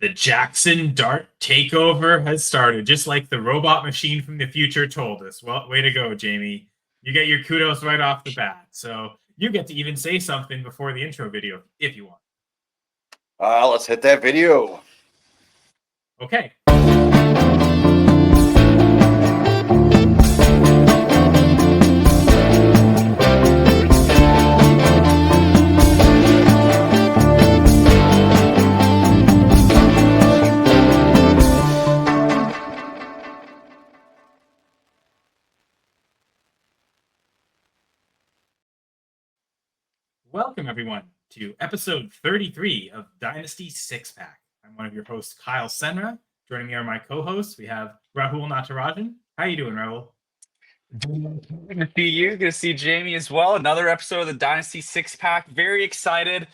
The Jaxson Dart takeover has started, just like the robot machine from the future told us. Well, way to go, Jamie. You get your kudos right off the bat. So you get to even say something before the intro video if you want. Let's hit that video. Okay. Welcome, everyone, to episode 33 of Dynasty Six Pack. I'm one of your hosts, Kyle Senra. Joining me are my co-hosts. We have Rahul Natarajan. How you doing, Rahul? Good to see you. Good to see Jamie as well. Another episode of the Dynasty Six Pack. Very excited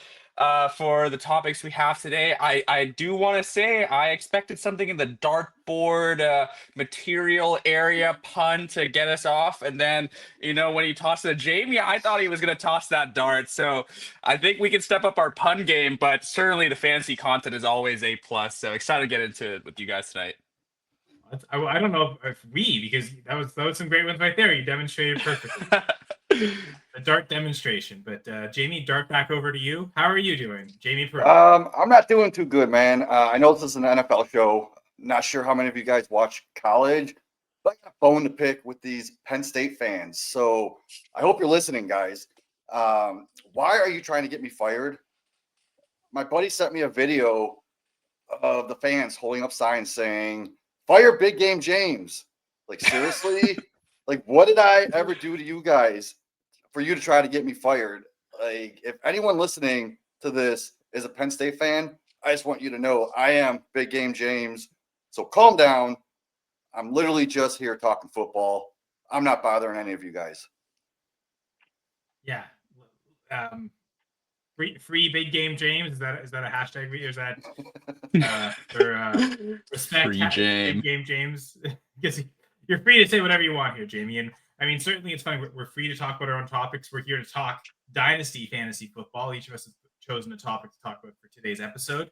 for the topics we have today. I do want to say I expected something in the dartboard material area pun to get us off. And then, when he tossed it to Jamie, I thought he was going to toss that dart. So I think we can step up our pun game, but certainly the fantasy content is always A+. So excited to get into it with you guys tonight. I don't know if we, because that was some great ones right there. You demonstrated perfectly. The dart demonstration. But Jamie, dart back over to you. How are you doing, Jamie? I'm not doing too good, man. I know this is an NFL show. Not sure how many of you guys watch college, but I got a bone to pick with these Penn State fans. So I hope you're listening, guys. Why are you trying to get me fired? My buddy sent me a video of the fans holding up signs saying, "Fire Big Game James." Like, seriously? Like, what did I ever do to you guys for you to try to get me fired? Like, if anyone listening to this is a Penn State fan, I just want you to know I am Big Game James. So calm down. I'm literally just here talking football. I'm not bothering any of you guys. Yeah. Free Big Game James. Is that a hashtag? Or is that for respect? Free James. Big Game James. Because you're free to say whatever you want here, Jamie. And I mean, certainly it's fine. We're free to talk about our own topics. We're here to talk Dynasty fantasy football. Each of us has chosen a topic to talk about for today's episode.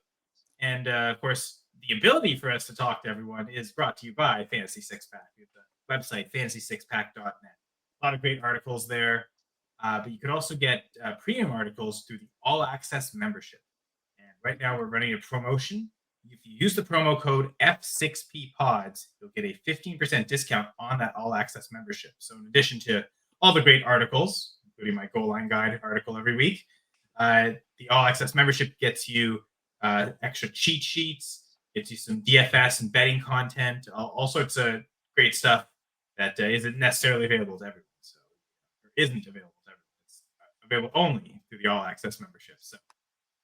And of course, the ability for us to talk to everyone is brought to you by Fantasy Six Pack. The website, fantasy6pack.net. A lot of great articles there. But you could also get premium articles through the All Access membership. And right now we're running a promotion. If you use the promo code F6PPods, you'll get a 15% discount on that All Access membership. So in addition to all the great articles, including my goal line guide article every week, the All Access membership gets you extra cheat sheets, gets you some DFS and betting content, all sorts of great stuff that isn't necessarily available to everyone. So isn't available to everyone. It's available only through the All Access membership. So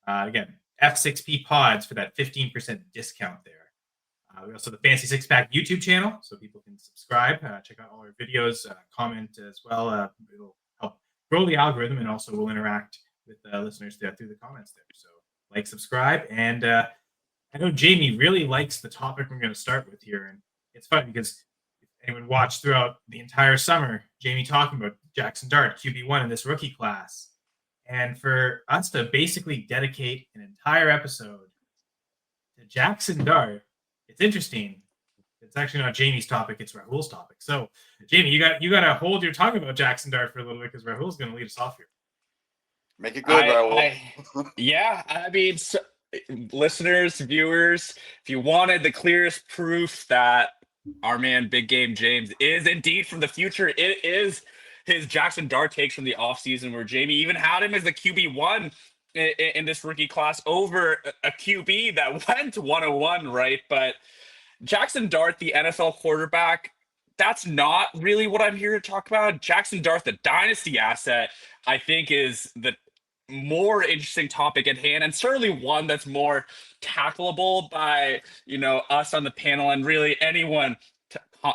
again, F6P Pods for that 15% discount there. We also have the Fantasy Six Pack YouTube channel, so people can subscribe, check out all our videos, comment as well. It'll help grow the algorithm, and also we'll interact with listeners through the comments there. So like, subscribe, and I know Jamie really likes the topic we're going to start with here, and it's funny because if anyone watched throughout the entire summer, Jamie talking about Jaxson Dart, QB1 in this rookie class. And for us to basically dedicate an entire episode to Jaxson Dart, it's interesting. It's actually not Jamie's topic; it's Rahul's topic. So, Jamie, you got to hold your tongue about Jaxson Dart for a little bit because Rahul's going to lead us off here. Make it good, Rahul. Yeah, I mean, listeners, viewers, if you wanted the clearest proof that our man Big Game James is indeed from the future, it is his Jaxson Dart takes from the offseason, where Jamie even had him as the QB1 in this rookie class over a QB that went 101, right? But Jaxson Dart, the NFL quarterback, that's not really what I'm here to talk about. Jaxson Dart, the dynasty asset, I think is the more interesting topic at hand, and certainly one that's more tackleable by us on the panel and really anyone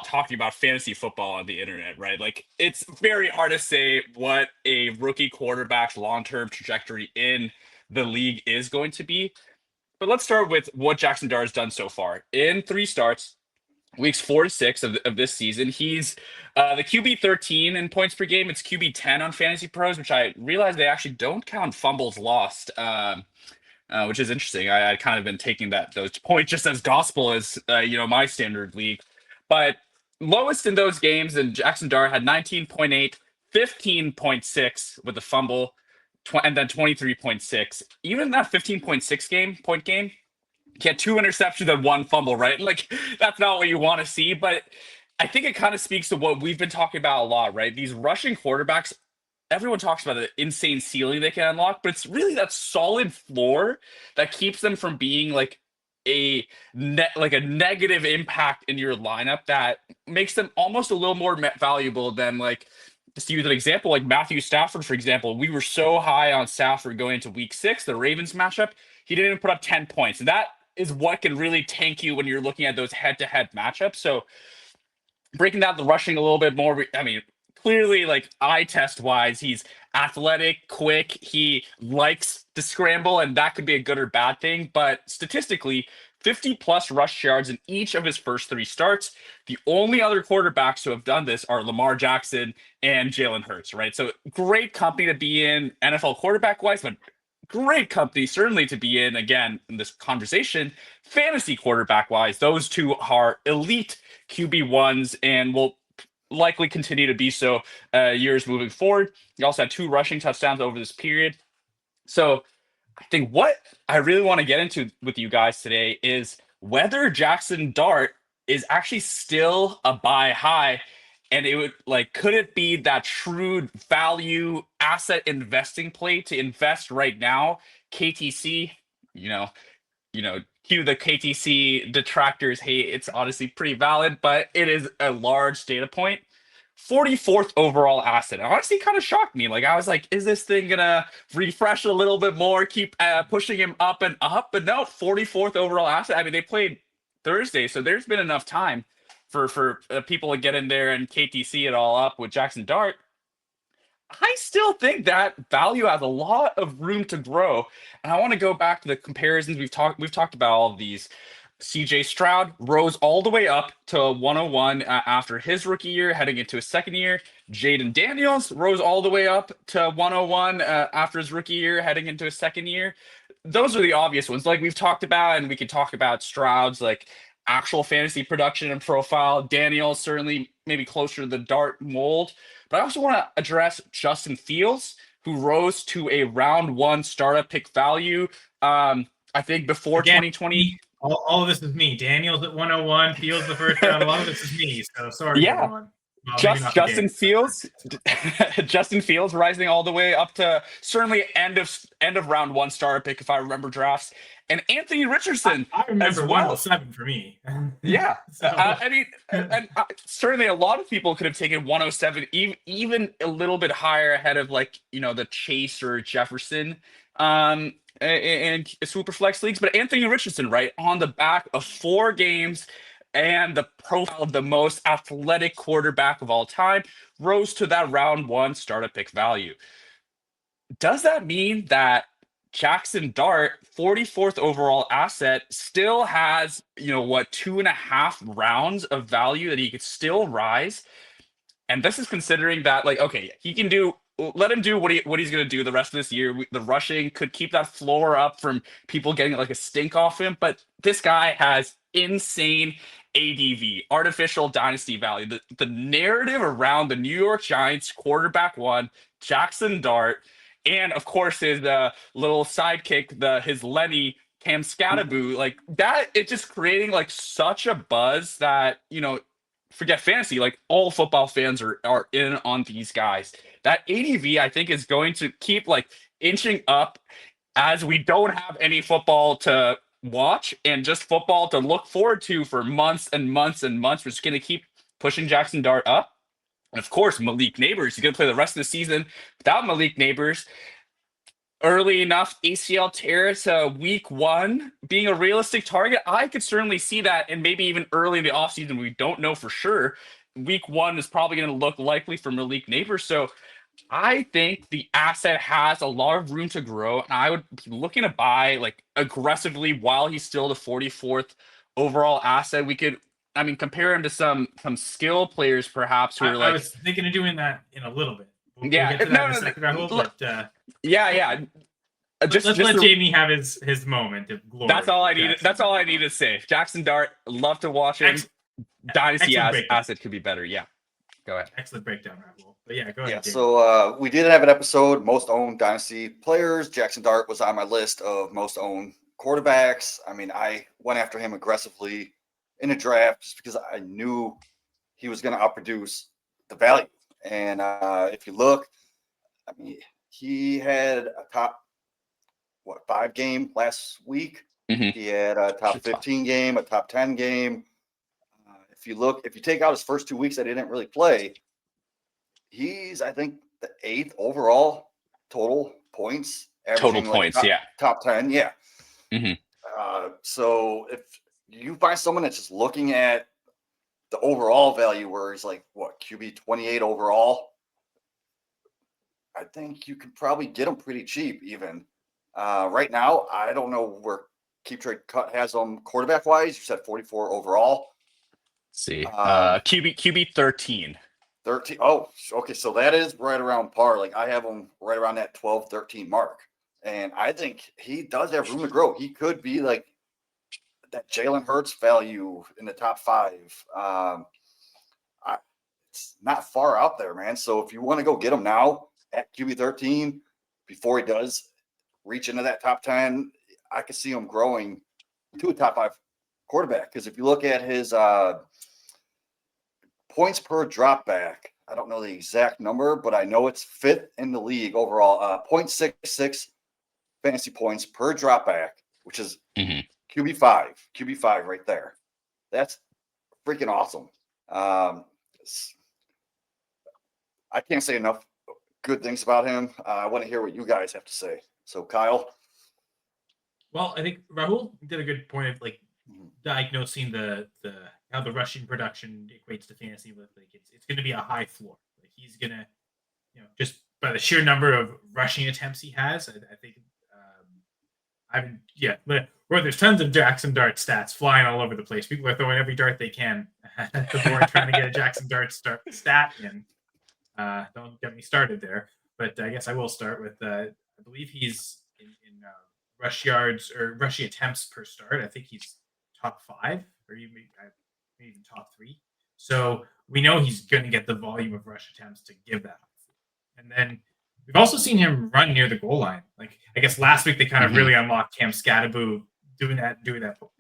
talking about fantasy football on the internet, right? Like, it's very hard to say what a rookie quarterback's long-term trajectory in the league is going to be. But let's start with what Jaxson Dart has done so far. In 3 starts, weeks 4 to 6 of this season, he's the QB 13 in points per game. It's QB 10 on Fantasy Pros, which I realize they actually don't count fumbles lost which is interesting. I kind of been taking those points just as gospel as my standard league. But lowest in those games, and Jaxson Dart had 19.8, 15.6 with the fumble, and then 23.6. Even that 15.6 point game, he had 2 interceptions and 1 fumble, right? Like, that's not what you want to see, but I think it kind of speaks to what we've been talking about a lot, right? These rushing quarterbacks, everyone talks about the insane ceiling they can unlock, but it's really that solid floor that keeps them from being like a negative impact in your lineup that makes them almost a little more valuable than, like, just to use an example, like Matthew Stafford, for example. We were so high on Stafford going into week 6, the Ravens matchup. He didn't even put up 10 points. And that is what can really tank you when you're looking at those head-to-head matchups. So breaking down the rushing a little bit more, I mean, clearly, like, eye test wise, he's athletic, quick, he likes to scramble, and that could be a good or bad thing. But statistically, 50 plus rush yards in each of his first 3 starts. The only other quarterbacks who have done this are Lamar Jackson and Jalen Hurts, right? So great company to be in NFL quarterback wise, but great company certainly to be in, again, in this conversation, fantasy quarterback wise. Those two are elite QB1s and will likely continue to be so years moving forward. He also had 2 rushing touchdowns over this period. So I think what I really want to get into with you guys today is whether Jaxson Dart is actually still a buy high, and it would, like, could it be that shrewd value asset investing play to invest right now? KTC, cue the KTC detractors. Hey, it's honestly pretty valid, but it is a large data point. 44th overall asset. It honestly kind of shocked me. Like, I was like, is this thing gonna refresh a little bit more, keep pushing him up and up? But no, 44th overall asset. I mean, they played Thursday, so there's been enough time for people to get in there and KTC it all up with Jaxson Dart. I still think that value has a lot of room to grow. And I want to go back to the comparisons we've talked about all of these. CJ Stroud rose all the way up to 101 after his rookie year, heading into his second year. Jaden Daniels rose all the way up to 101 after his rookie year, heading into his second year. Those are the obvious ones, like we've talked about, and we can talk about Stroud's like actual fantasy production and profile. Daniels certainly maybe closer to the Dart mold, but I also want to address Justin Fields, who rose to a round 1 startup pick value. I think before 2020. All of this is me. Daniels at 101, Fields the first round. A lot of this is me. So sorry, yeah. everyone. Well, Justin Fields, Justin Fields rising all the way up to certainly end of round 1 starter pick, if I remember drafts, and Anthony Richardson. I remember 107 for me. Yeah, so. I mean, certainly a lot of people could have taken 107, even a little bit higher ahead of, like, the Chase or Jefferson. And super flex leagues, but Anthony Richardson, right, on the back of 4 games and the profile of the most athletic quarterback of all time, rose to that round 1 startup pick value. Does that mean that Jaxson Dart, 44th overall asset, still has, 2.5 rounds of value that he could still rise? And this is considering that, like, okay, he can do. Let him do what he's going to do the rest of this year. The rushing could keep that floor up from people getting like a stink off him. But this guy has insane ADV, artificial dynasty value. The narrative around the New York Giants quarterback 1, Jaxson Dart, and of course his little sidekick, his Lenny, Cam Scattaboo, like that, it's just creating like such a buzz that, forget fantasy, like all football fans are in on these guys. That ADV, I think, is going to keep like inching up as we don't have any football to watch and just football to look forward to for months and months and months. We're just going to keep pushing Jaxson Dart up. And of course, Malik Neighbors, he's going to play the rest of the season without Malik Neighbors. Early enough ACL tear to week 1 being a realistic target. I could certainly see that, and maybe even early in the offseason. We don't know for sure. Week 1 is probably going to look likely for Malik Neighbors. So I think the asset has a lot of room to grow, and I would be looking to buy like aggressively while he's still the 44th overall asset. We could, compare him to some skill players perhaps who are like. I was thinking of doing that in a little bit. We'll get to that in a second, Rahul, but yeah. Just let Jamie have his moment of glory. That's all I need. Jaxson. That's all I need to say. Jaxson Dart, love to watch him. Dynasty asset could be better. Yeah, go ahead. Excellent breakdown, Rahul. But yeah, go ahead. Yeah, Jamie. so we did have an episode, most owned Dynasty players. Jaxson Dart was on my list of most owned quarterbacks. I mean, I went after him aggressively in a draft just because I knew he was going to outproduce the value. And if you look, I mean, he had a top 5 game last week. Mhm. He had a top 15 game, a top 10 game. If you take out his first 2 weeks that he didn't really play, he's, I think, the 8th overall total points. Total points, top 10, yeah. Mhm. So if you find someone that's just looking at the overall value where he's like, QB 28 overall, I think you can probably get him pretty cheap even. Right now, I don't know where Keep Trade Cut has him quarterback wise. You said 44 overall. Let's see, QB 13. 13. Oh, okay. So that is right around par. Like I have him right around that 12, 13 mark. And I think he does have room to grow. He could be like that Jalen Hurts value in the top 5. It's not far out there, man. So if you want to go get him now at QB 13, before he does reach into that top 10, I could see him growing to a top 5 quarterback. Because if you look at his points per drop back, I don't know the exact number, but I know it's 5th in the league overall. 0.66 fantasy points per drop back, which is QB5 right there. That's freaking awesome. I can't say enough good things about him. I want to hear what you guys have to say. So, Kyle. Well, I think Rahul did a good point of like diagnosing the how the rushing production equates to fantasy. With like it's going to be a high floor. Like he's going to, just by the sheer number of rushing attempts he has, I think. Where there's tons of Jaxson Dart stats flying all over the place. People are throwing every dart they can at the board trying to get a Jaxson Dart stat in. Don't get me started there, but I guess I will start with I believe he's in rush yards or rushing attempts per start. I think he's top 5 or even top 3. So we know he's going to get the volume of rush attempts to give that. And then we've also seen him run near the goal line. Like I guess last week they kind of really unlocked Cam Scattaboo doing that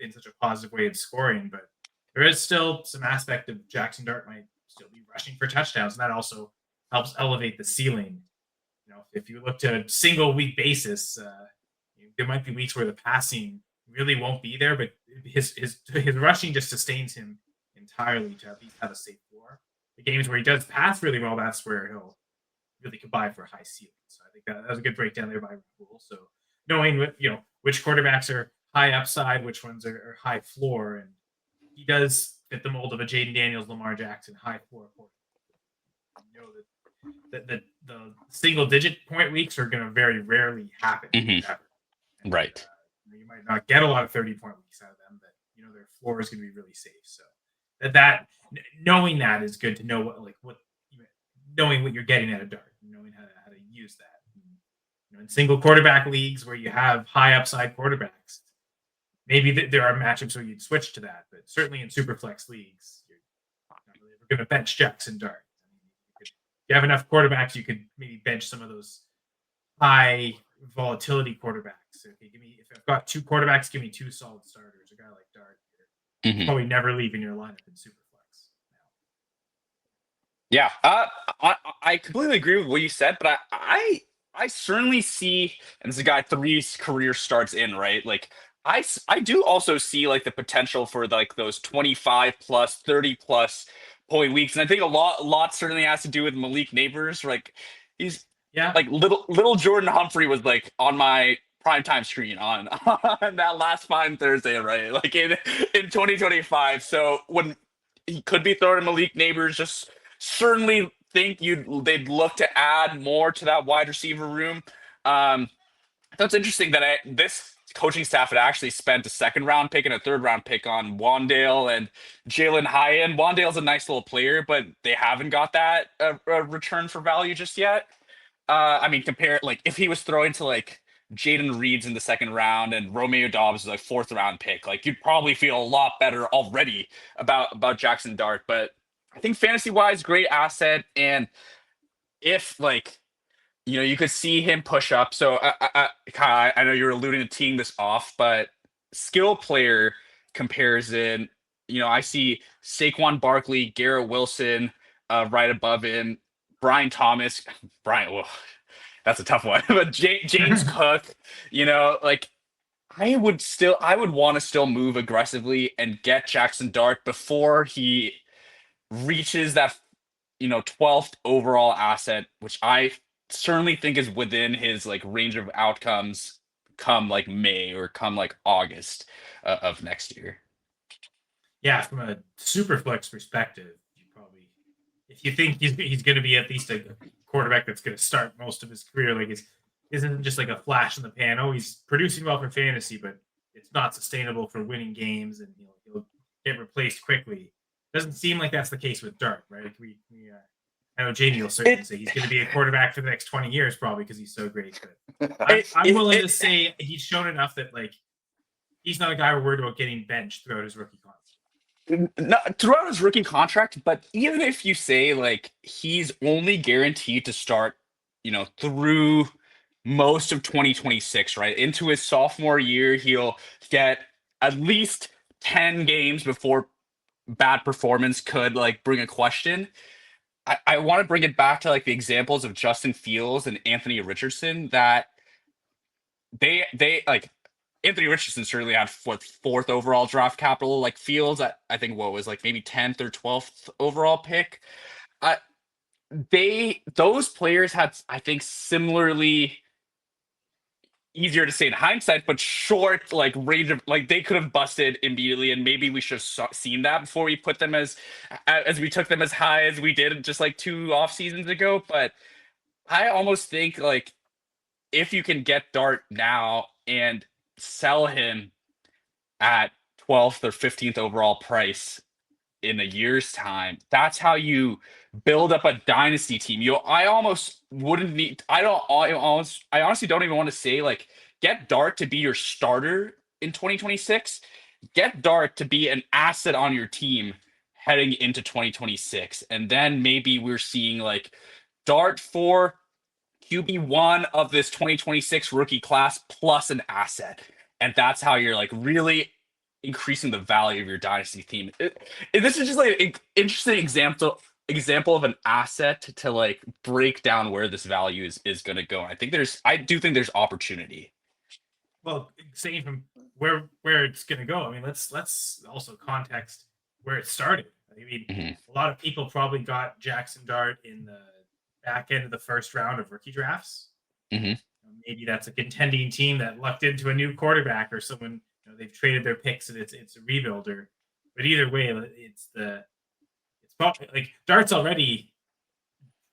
in such a positive way of scoring. But there is still some aspect of Jaxson Dart might still be rushing for touchdowns, and that also helps elevate the ceiling. If you look to a single week basis, there might be weeks where the passing really won't be there, but his rushing just sustains him entirely to at least have a safe floor. The games where he does pass really well, that's where he'll really combine for a high ceiling. So I think that was a good breakdown there by Rahul. So knowing which quarterbacks are high upside, which ones are high floor, and he does fit the mold of a Jaden Daniels, Lamar Jackson, high floor quarterback. That the single digit point weeks are going to very rarely happen. Ever. And, right. You might not get a lot of 30-point weeks out of them, but their floor is going to be really safe. So that knowing that is good to know what knowing what you're getting at a dart, knowing how to use that. In single quarterback leagues where you have high upside quarterbacks, maybe there are matchups where you'd switch to that, but certainly in superflex leagues, you're not really ever going to bench Jaxson Dart. If you have enough quarterbacks, you could maybe bench some of those high volatility quarterbacks. Okay, if I've got 2 quarterbacks, give me 2 solid starters. A guy like Dart, you're probably never leaving your lineup in superflex. Yeah, I completely agree with what you said, but I certainly see, and this is a guy 3 career starts in, right? Like I do also see like the potential for like those 25 plus, 30 plus point weeks, and I think a lot certainly has to do with Malik Neighbors. Like he's like little Jordan Humphrey was like on my primetime screen on that last Fine Thursday, right? Like in 2025. So when he could be throwing Malik Neighbors, just certainly think they'd look to add more to that wide receiver room. That's interesting that this coaching staff had actually spent a 2nd round pick and a 3rd round pick on Wandale and Jalen Hyatt. Wandale's a nice little player, but they haven't got that return for value just yet. I mean, compare like if he was throwing to like Jaden Reed's in the second round and Romeo Dobbs is a 4th round pick, like you'd probably feel a lot better already about Jaxson Dart. But I think fantasy wise, great asset. And if like, you could see him push up. So Kyle, I know you're alluding to teeing this off, but skill player comparison, I see Saquon Barkley, Garrett Wilson, right above him, Brian Thomas, Brian. Well, that's a tough one, but James Cook. Like I would want to still move aggressively and get Jaxson Dart before he reaches that 12th overall asset, which I certainly think is within his like range of outcomes come like May or come like August of next year. Yeah, from a super flex perspective, you probably, if you think he's going to be at least a quarterback that's going to start most of his career, like isn't just like a flash in the pan. Oh, he's producing well for fantasy, but it's not sustainable for winning games, and he'll get replaced quickly. Doesn't seem like that's the case with Dart, right? I know Jamie will certainly say he's going to be a quarterback for the next 20 years, probably because he's so great. But I'm willing to say he's shown enough that like he's not a guy we're worried about getting benched throughout his rookie contract. Not throughout his rookie contract, but even if you say like he's only guaranteed to start, through most of 2026, right? Into his sophomore year, he'll get at least 10 games before bad performance could like bring a question. I want to bring it back to like the examples of Justin Fields and Anthony Richardson that they like. Anthony Richardson certainly had 4th overall draft capital. Like Fields, I think what was like maybe 10th or 12th overall pick. Those players had, I think, similarly easier to say in hindsight, but short like range of like they could have busted immediately, and maybe we should have seen that before we put them as we took them as high as we did just like 2 off seasons ago. But I almost think like if you can get Dart now and sell him at 12th or 15th overall price in a year's time, that's how you build up a dynasty team. I almost wouldn't need. I honestly don't even want to say like get Dart to be your starter in 2026. Get Dart to be an asset on your team heading into 2026, and then maybe we're seeing like Dart for QB1 of this 2026 rookie class plus an asset, and that's how you're like really increasing the value of your dynasty team. This is just like an interesting example of an asset to like break down where this value is going to go. I do think there's opportunity. Well, saying from where it's going to go, I mean, let's also context where it started. I mean, a lot of people probably got Jaxson Dart in the back end of the first round of rookie drafts. Maybe that's a contending team that lucked into a new quarterback or someone. They've traded their picks and it's a rebuilder. But either way, it's probably like Dart's already.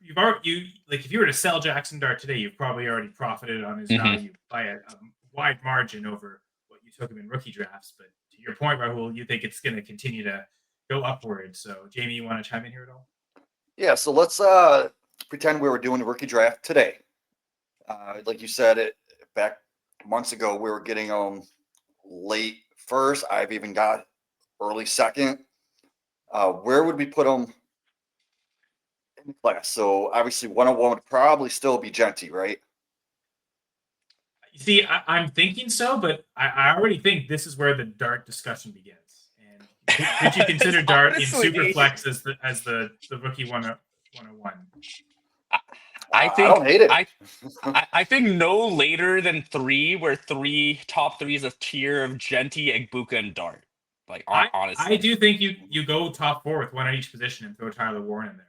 If you were to sell Jaxson Dart today, you've probably already profited on his value by a wide margin over what you took him in rookie drafts. But to your point, Rahul, you think it's going to continue to go upward. So, Jamie, you want to chime in here at all? Yeah. So let's pretend we were doing a rookie draft today. Like you said, it back months ago, we were getting late first. I've even got early second. Where would we put them in the class? So obviously 101 would probably still be Genty, right? See, I'm thinking so, but I already think this is where the Dart discussion begins. And could you consider Dart in Superflex as the rookie 101? I don't hate it. I think no later than 3, where top 3 is a tier of Genty, Egbuka, and Dart. Like honestly, I do think you go top 4 with one at each position and throw Tyler Warren in there.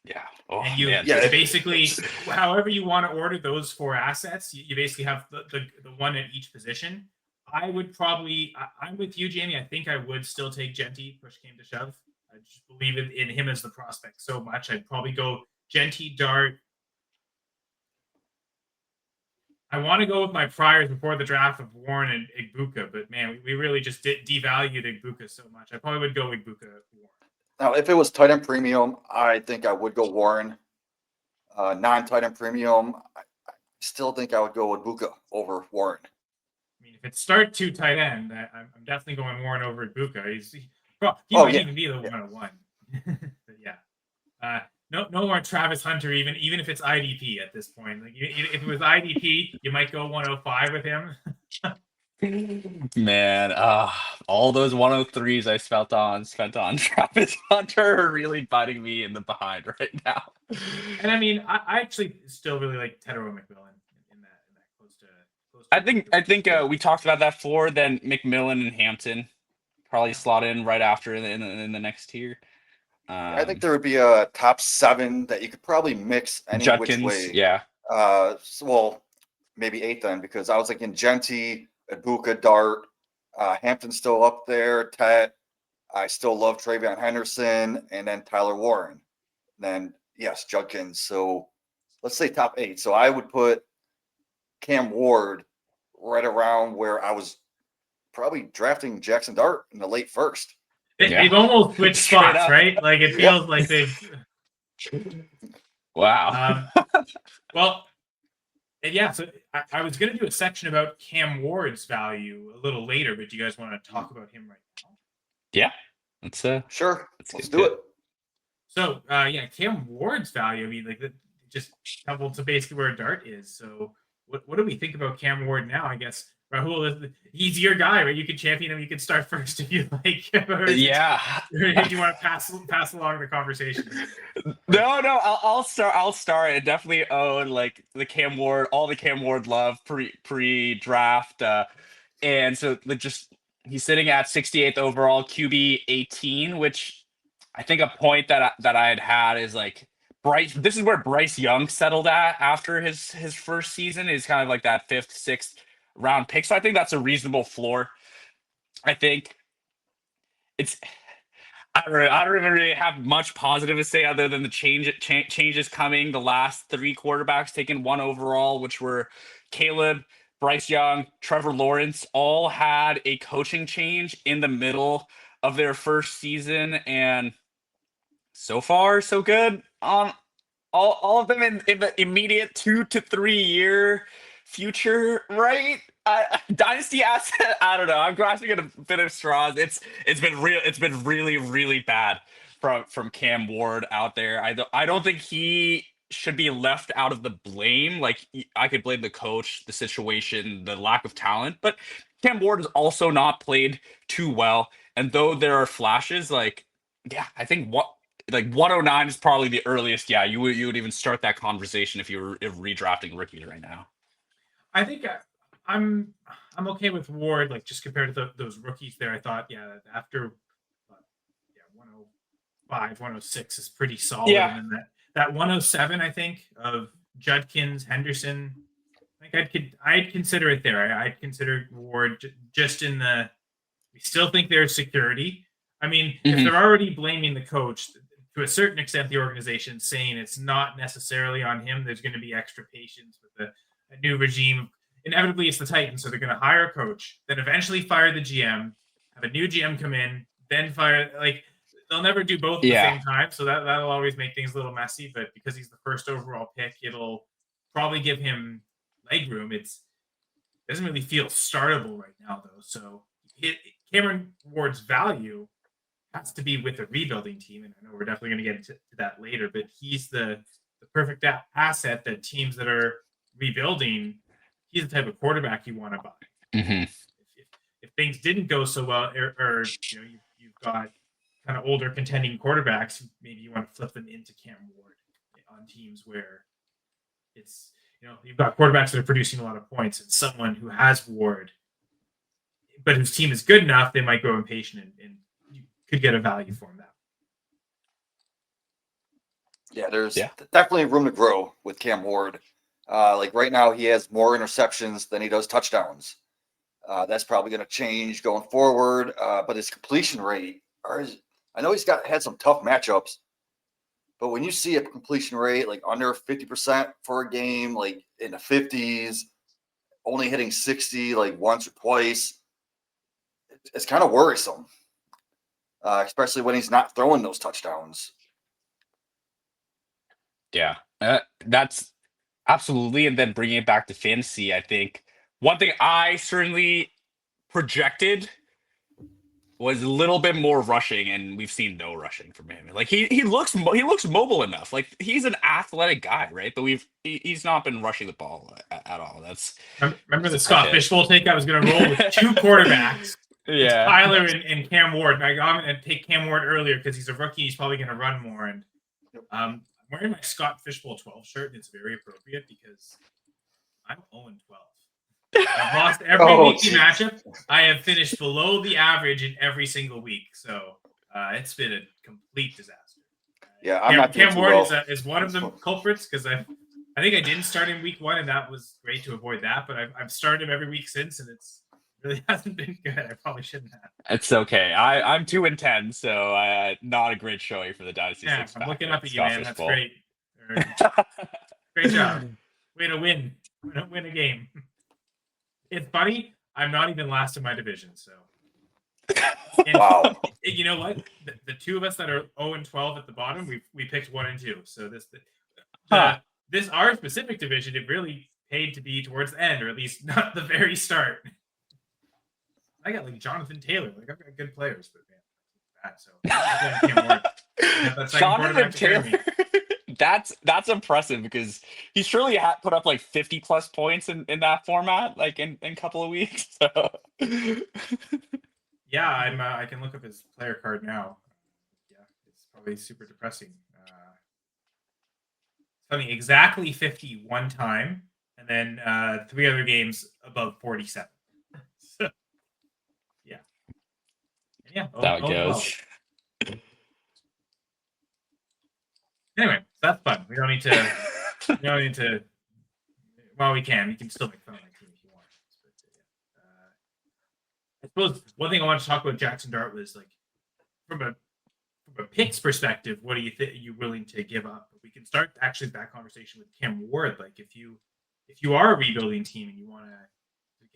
Yeah. Oh, and you man. basically, however you want to order those 4 assets, you basically have the one at each position. I would probably, I'm with you, Jamie. I think I would still take Genty, push came to shove. I just believe in him as the prospect so much. I'd probably go Genty, Dart. I want to go with my priors before the draft of Warren and Egbuka, but man, we really just devalued Egbuka so much. I probably would go Egbuka, Warren. Now, if it was tight end premium, I think I would go Warren. Non-tight end premium, I still think I would go with Buka over Warren. I mean, if it's start 2 tight end, I'm definitely going Warren over Ibuka. He Oh, might yeah. even be the 101. But yeah. No more Travis Hunter, even if it's IDP at this point. Like if it was IDP, you might go 105 with him. Man, all those 103s I spent on Travis Hunter are really biting me in the behind right now. And I mean, I actually still really like Tedero McMillan in that close to. I think we talked about that before. Then McMillan and Hampton probably slot in right after in the next tier. I think there would be a top 7 that you could probably mix any which Judkins, way. yeah. Well, maybe 8 then, because I was thinking Genty, Ibuka, Dart, Hampton's still up there, Tet. I still love Travion Henderson, and then Tyler Warren. Then, yes, Judkins. So let's say top 8. So I would put Cam Ward right around where I was probably drafting Jaxson Dart in the late first. They've almost switched spots, right? Like it feels like they've. Wow. Well, and yeah. So I was going to do a section about Cam Ward's value a little later, but do you guys want to talk about him right now? Yeah, let's sure. Let's do it. So yeah, Cam Ward's value. I mean, like just double to basically where Dart is. So what do we think about Cam Ward now? I guess Rahul, he's your guy, right? You can champion him. You can start first if you like. Yeah. Do you want to pass along the conversation? No. I'll start. I definitely own like the Cam Ward, all the Cam Ward love pre draft, and so like just he's sitting at 68th overall, QB 18, which I think a point that I had is like Bryce. This is where Bryce Young settled at after his first season. Is kind of like that 5th, 6th round pick. So I think that's a reasonable floor. I think it's. I don't even really have much positive to say other than the changes coming. The last 3 quarterbacks taken 1 overall, which were Caleb, Bryce Young, Trevor Lawrence, all had a coaching change in the middle of their first season, and so far so good. All of them in the immediate 2 to 3 year future, right? Dynasty asset. I don't know. I'm grasping at a bit of straws. It's been really really bad from Cam Ward out there. I don't think he should be left out of the blame. Like I could blame the coach, the situation, the lack of talent, but Cam Ward has also not played too well. And though there are flashes, like yeah, I think 109 is probably the earliest. Yeah, you would even start that conversation if you were redrafting rookies right now. I think I'm okay with Ward, like just compared to those rookies there. I thought, yeah, after 105, 106 is pretty solid. Yeah. And then that 107, I think, of Judkins, Henderson, I think I'd consider it there. I'd consider Ward just in the. We still think there's security. I mean, if they're already blaming the coach, to a certain extent, the organization saying it's not necessarily on him, there's going to be extra patience with a new regime. Inevitably, it's the Titans, so they're going to hire a coach, then eventually fire the GM, have a new GM come in, then fire. Like they'll never do both at the same time, so that'll always make things a little messy. But because he's the first overall pick, it'll probably give him leg room. It doesn't really feel startable right now, though. So Cameron Ward's value has to be with a rebuilding team, and I know we're definitely going to get into that later, but he's the perfect asset that teams that are rebuilding, he's the type of quarterback you want to buy. If things didn't go so well, or you've got kind of older contending quarterbacks, maybe you want to flip them into Cam Ward on teams where it's you've got quarterbacks that are producing a lot of points, and someone who has Ward, but whose team is good enough, they might grow impatient and could get a value for him now. Yeah, there's definitely room to grow with Cam Ward. Like right now, he has more interceptions than he does touchdowns. That's probably going to change going forward. But his completion rate, I know he's had some tough matchups, but when you see a completion rate like under 50% for a game, like in the 50s, only hitting 60 like once or twice, it's kind of worrisome. Especially when he's not throwing those touchdowns. Yeah, that's Absolutely. And then bringing it back to fantasy, I think one thing I certainly projected was a little bit more rushing, and we've seen no rushing from him. Like he looks mobile enough. Like he's an athletic guy, right? But he's not been rushing the ball at all. Remember the That's Scott it. Fishbowl take? I was going to roll with two quarterbacks. It's Yeah. Tyler and Cam Ward. And I'm going to take Cam Ward earlier because he's a rookie. He's probably going to run more. And I'm wearing my Scott Fishbowl 12 shirt, and it's very appropriate because I'm 0-12. I've lost every weekly matchup. I have finished below the average in every single week. So it's been a complete disaster. Yeah, I'm not doing Cam too Ward well. is one of the culprits because I think I didn't start in week 1, and that was great to avoid that. But I've started him every week since, and it's really hasn't been good. I probably shouldn't have. It's okay. I'm 2-10, so not a great showing for the Dynasty. Yeah, I'm looking up at you, man. That's great. Great job. Way to win. Win a game. It's funny. I'm not even last in my division, so. And wow. You know what? The two of us that are 0-12 at the bottom, we picked 1 and 2. So this our specific division, it really paid to be towards the end, or at least not the very start. I got like Jonathan Taylor. Like I've got good players, but man, bad. So that's Jonathan Taylor. That's impressive because he surely put up like 50 plus points in that format, like in a couple of weeks. So. Yeah, I can look up his player card now. Yeah, it's probably super depressing. Something exactly 50 one time, and then 3 other games above 47. So, yeah. That goes. Well. Anyway, so that's fun. We don't need to. Well, we can. We can still make fun of my team if you want. But, I suppose one thing I want to talk about Jaxson Dart was like from a picks perspective, what do you think? Are you willing to give up? We can start actually that conversation with Cam Ward. Like if you are a rebuilding team and you want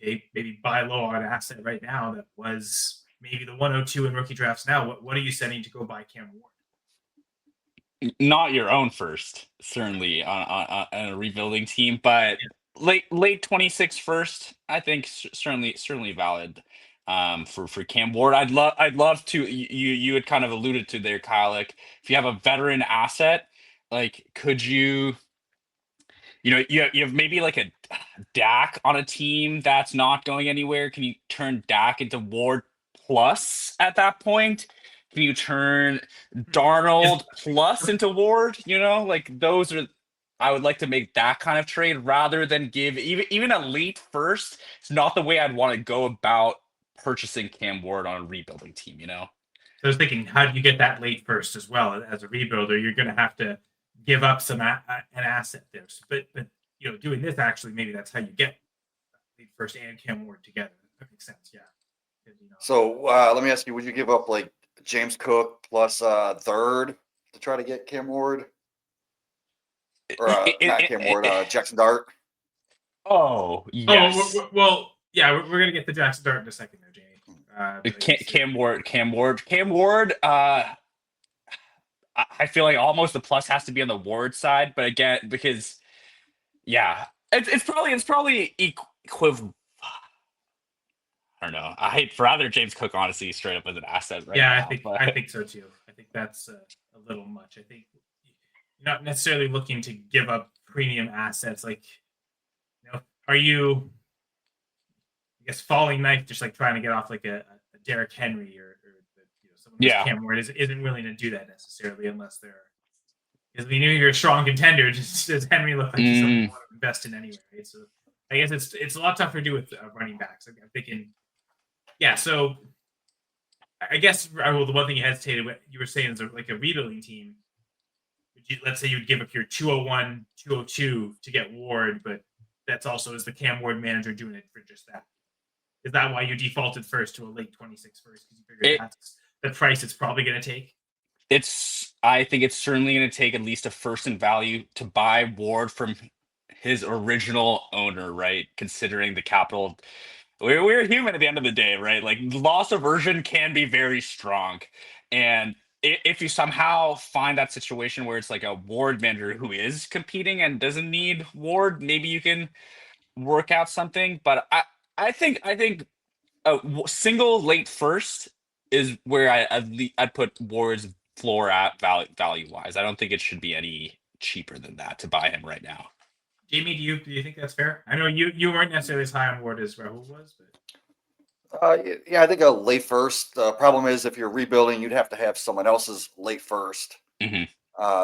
to maybe buy low on an asset right now that was maybe the 102 in rookie drafts now, what are you setting to go buy Cam Ward? Not your own first, certainly on a rebuilding team, but late 26 first, I think certainly valid for Cam Ward. I'd love to. You had kind of alluded to there, Kyle. Like if you have a veteran asset, like could you you have maybe like a Dak on a team that's not going anywhere. Can you turn Dak into Ward plus at that point? Can you turn Darnold plus into Ward? Like those are. I would like to make that kind of trade rather than give even a late first. It's not the way I'd want to go about purchasing Cam Ward on a rebuilding team. So I was thinking, how do you get that late first as well as a rebuilder? You're going to have to give up an asset there. But doing this actually, maybe that's how you get late first and Cam Ward together. That makes sense. Yeah. So let me ask you: would you give up like James Cook plus third to try to get Cam Ward? Or not Cam Ward, Jaxson Dart? Oh, yes. Well, yeah, we're going to get the Jaxson Dart in a second there, Jamie. Cam Ward. I feel like almost the plus has to be on the Ward side, but again, because it's probably equivalent. I don't know. I'd rather James Cook, honestly, straight up as an asset right now. I think so too. I think that's a little much. I think you're not necessarily looking to give up premium assets. Like, are you, I guess, falling knife, just like trying to get off like a Derrick Henry or someone who's Cam Ward isn't willing to do that necessarily unless because we knew you're a strong contender. Just does Henry look like someone you want to invest in anyway? Right? So I guess it's a lot tougher to do with running backs. I'm thinking. Yeah, so I guess Rahul, the one thing you hesitated with, you were saying is like a rebuilding team. Let's say you'd give up your 201, 202 to get Ward, but that's also is the Cam Ward manager doing it for just that. Is that why you defaulted first to a late 26 first? Because you figured that's the price it's probably going to take? I think it's certainly going to take at least a first in value to buy Ward from his original owner, right? Considering the capital. We're human at the end of the day, right? Like loss aversion can be very strong. And if you somehow find that situation where it's like a Ward manager who is competing and doesn't need Ward, maybe you can work out something. But I think a single late first is where I'd put Ward's floor at value wise. I don't think it should be any cheaper than that to buy him right now. Jamie, do you think that's fair? I know you weren't necessarily as high on Ward as Rahul was, but Yeah, I think a late first. The problem is if you're rebuilding, you'd have to have someone else's late first. Mhm.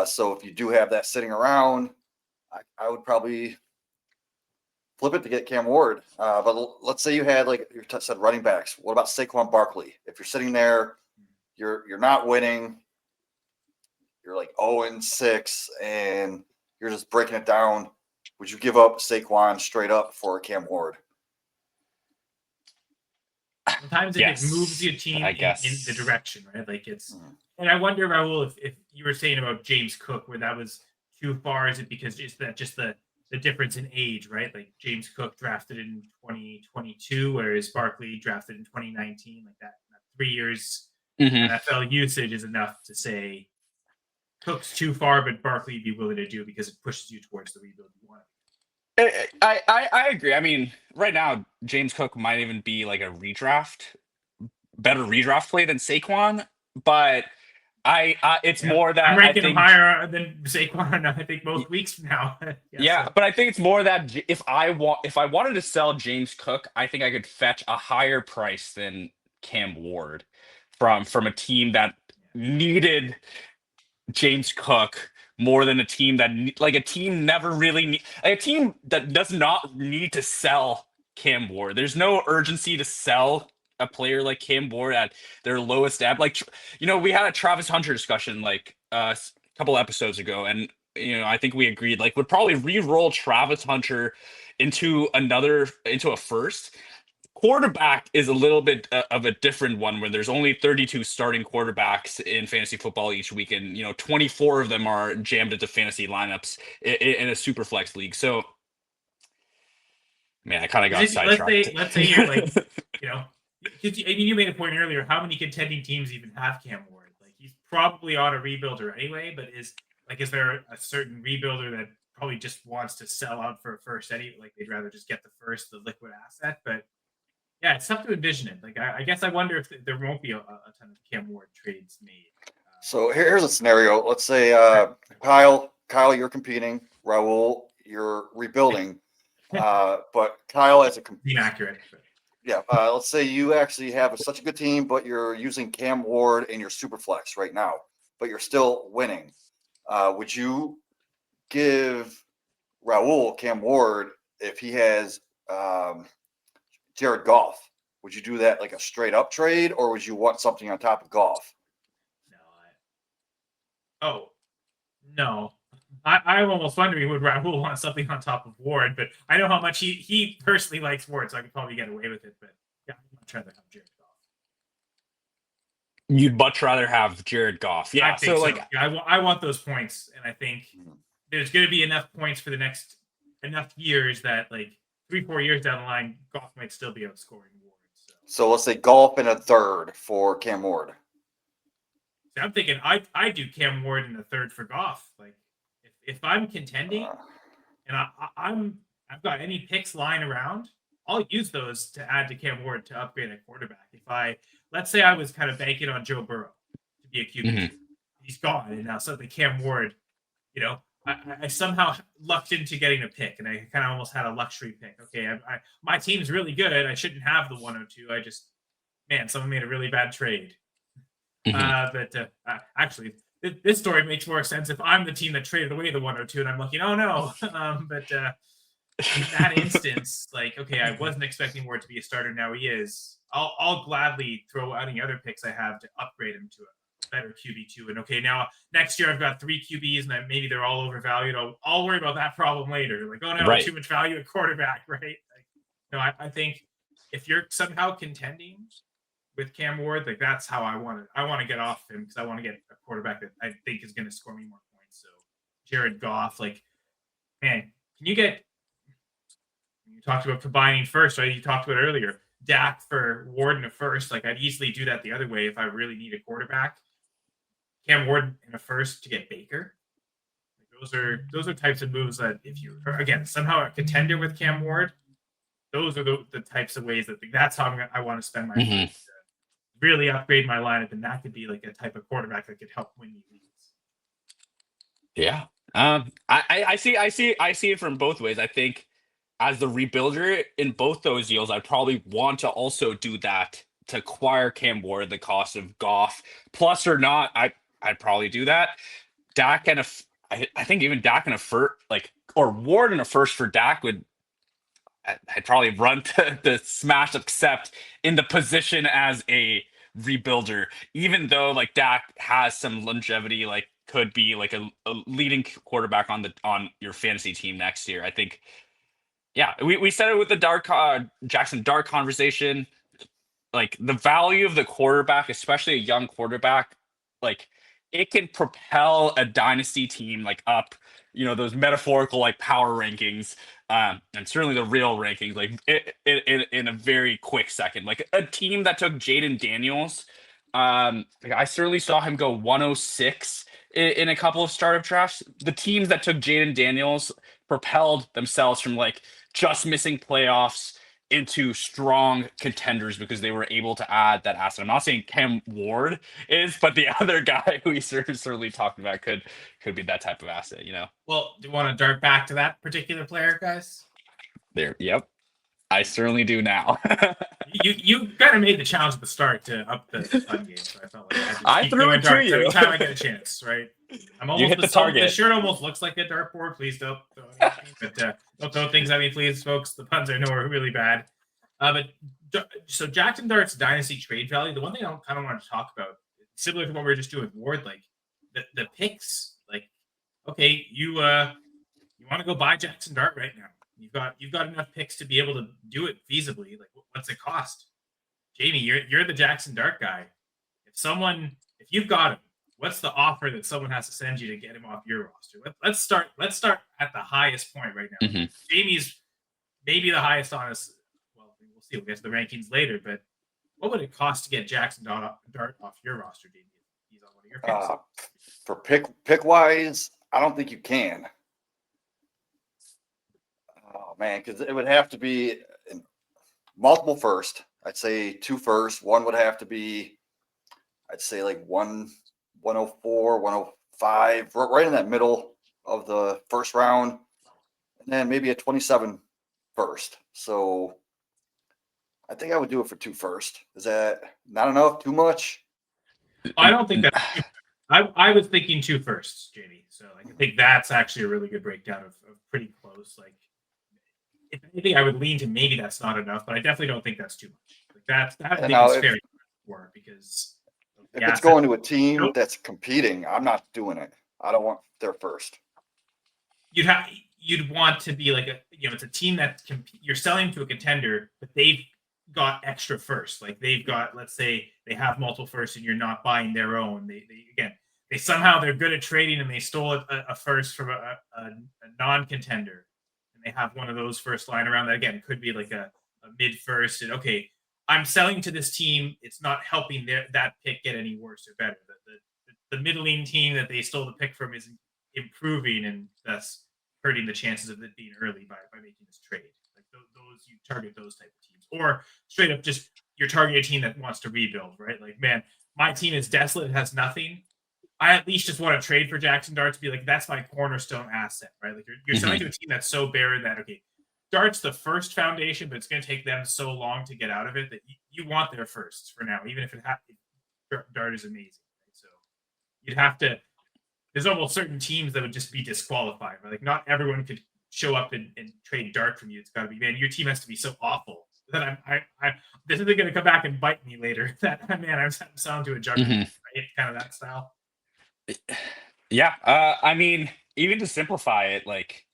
So if you do have that sitting around, I would probably flip it to get Cam Ward. But let's say you had, like you said, running backs. What about Saquon Barkley? If you're sitting there, you're not winning. You're like 0-6, and you're just breaking it down. Would you give up Saquon straight up for Cam Ward? sometimes Yes, it moves your team I in guess. the direction, right? Like and I wonder, Rahul, if you were saying about James Cook, where that was too far, is it because it's that just the difference in age, right? Like James Cook drafted in 2022, whereas Barkley drafted in 2019. Like that 3 years Mhm. NFL usage is enough to say Cook's too far, but Barkley be willing to do because it pushes you towards the rebuild you want. I agree. I mean, right now James Cook might even be like a better redraft play than Saquon, but it's Yeah, more I'm that I ranking him think. higher than Saquon. I think both weeks now. Yeah, So. but I think it's more that if I wanted to sell James Cook, I think I could fetch a higher price than Cam Ward from a team that needed James Cook more than a team that like a team never really like a team that does not need to sell Cam Ward. There's no urgency to sell a player like Cam Ward at their lowest ebb. Like we had a Travis Hunter discussion like a couple episodes ago, and I think we agreed like would probably re-roll Travis Hunter into a first. Quarterback is a little bit of a different one when there's only 32 starting quarterbacks in fantasy football each week, and 24 of them are jammed into fantasy lineups in a super flex league. So, man, I kind of got sidetracked. Let's say you're like, because you made a point earlier. How many contending teams even have Cam Ward? Like he's probably on a rebuilder anyway, but is there a certain rebuilder that probably just wants to sell out for a first anyway? Like they'd rather just get the liquid asset, but. Yeah, it's tough to envision it. Like, I guess I wonder if there won't be a ton of Cam Ward trades made. So here's a scenario. Let's say Kyle, you're competing. Rahul, you're rebuilding. But Kyle as a inaccurate. Yeah, let's say you actually have such a good team, but you're using Cam Ward in your super flex right now, but you're still winning. Would you give Rahul Cam Ward if he has Jared Goff? Would you do that like a straight up trade, or would you want something on top of Goff? No. I'm almost wondering would Rahul want something on top of Ward, but I know how much he personally likes Ward, so I could probably get away with it. But yeah, I'm not trying to have Jared Goff. You'd much rather have Jared Goff. Yeah, I think so like I want those points, and I think there's going to be enough points for the next enough years that like 3-4 years down the line, Goff might still be outscoring Ward. So let's say Goff in a third for Cam Ward. I'm thinking I do Cam Ward in the third for Goff. Like if I'm contending and I've got any picks lying around, I'll use those to add to Cam Ward to upgrade at quarterback. Let's say I was kind of banking on Joe Burrow to be a QB, he's gone, and now suddenly Cam Ward, I somehow lucked into getting a pick, and I kind of almost had a luxury pick. Okay, my team's really good. I shouldn't have the 102. Someone made a really bad trade. But actually, this story makes more sense if I'm the team that traded away the 102, and I'm looking, oh no. But in that instance, like, okay, I wasn't expecting Ward to be a starter. Now he is. I'll gladly throw any other picks I have to upgrade him to a better QB2. And okay, now next year I've got 3 QBs, and maybe they're all overvalued. I'll worry about that problem later. Like, oh no, right. Too much value at quarterback, right? Like, I think if you're somehow contending with Cam Ward, like that's how I want to get off him because I want to get a quarterback that I think is going to score me more points. So Jared Goff, like, man, can you get? You talked about combining first, right? You talked about earlier Dak for Ward in a first. Like I'd easily do that the other way if I really need a quarterback. Cam Ward in a first to get Baker. Those are types of moves that if you are, again, somehow a contender with Cam Ward, those are the types of ways that's how I want to spend my money to really upgrade my lineup, and that could be like a type of quarterback that could help win me leagues. Yeah. I see it from both ways. I think as the rebuilder in both those deals, I'd probably want to also do that to acquire Cam Ward at the cost of Goff. Plus or not, I'd probably do that. Dak and I think even Dak and a first, like, or Ward and a first for Dak would, I'd probably run to the smash accept in the position as a rebuilder, even though like Dak has some longevity, like could be like a leading quarterback on your fantasy team next year. I think, yeah, we said it with the Jaxson Dart conversation. Like the value of the quarterback, especially a young quarterback, like it can propel a dynasty team like up, those metaphorical like power rankings, and certainly the real rankings, like in a very quick second. Like a team that took Jaden Daniels, like I certainly saw him go 106 in a couple of startup drafts. The teams that took Jaden Daniels propelled themselves from like just missing playoffs into strong contenders because they were able to add that asset. I'm not saying Cam Ward is, but the other guy who we certainly talked about could be that type of asset, Well, do you want to dart back to that particular player, guys? There, yep. I certainly do now. You kind of made the challenge at the start to up the fun game, so I felt like I had to I keep threw doing it to darts you. every time I get a chance, right? I'm almost hit the target. The shirt almost looks like a dartboard. Please don't throw anything at me, but don't throw things at me, please, folks. The puns I know are really bad. So Jaxson Dart's dynasty trade value. The one thing I kind of want to talk about, similar to what we were just doing with Ward, like the picks. Like, okay, you want to go buy Jaxson Dart right now. You've got enough picks to be able to do it feasibly. Like, what's it cost? Jamie, you're the Jaxson Dart guy. If you've got him, what's the offer that someone has to send you to get him off your roster? Let's start at the highest point right now. Mm-hmm. Jamie's maybe the highest on us. Well, we'll see. We'll get to the rankings later. But what would it cost to get Jaxson Dart off your roster, Jamie? He's on one of your picks. For pick wise, I don't think you can. Oh man, because it would have to be multiple first. I'd say 2 first. One would have to be, I'd say like 104, 105, right in that middle of the first round, and then maybe a 27 first. So I think I would do it for 2 first. Is that not enough? Too much? I don't think that's. I was thinking 2 firsts, Jamie. So I think that's actually a really good breakdown of pretty close. Like, if anything, I would lean to maybe that's not enough, but I definitely don't think that's too much. Like that I think is fair for, because if it's going to a team that's competing, I'm not doing it. I don't want their first. You'd want to be like it's a team that you're selling to a contender, but they've got extra first. Like they've got, let's say they have multiple firsts and you're not buying their own. They somehow they're good at trading and they stole a first from a non-contender. They have one of those first lying around that, again, could be like a mid first. And okay, I'm selling to this team. It's not helping that pick get any worse or better. The middling team that they stole the pick from is improving, and thus hurting the chances of it being early by making this trade. Like those, you target those type of teams, or straight up just you're targeting a team that wants to rebuild, right? Like, man, my team is desolate, it has nothing. I at least just want to trade for Jaxson Dart to be like, that's my cornerstone asset, right? Like you're selling to a team that's so barren that, okay, Dart's the first foundation, but it's going to take them so long to get out of it that you want their firsts for now, even if Dart is amazing. Right? So you'd have to, there's almost certain teams that would just be disqualified, right? Like not everyone could show up and trade Dart from you. It's got to be, man, your team has to be so awful that this isn't going to come back and bite me later. That, man, I'm selling to a juggernaut, right? Kind of that style. Yeah, I mean, even to simplify it, like,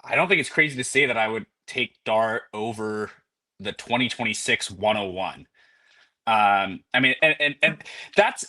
I don't think it's crazy to say that I would take Dart over the 2026 101. I mean, and that's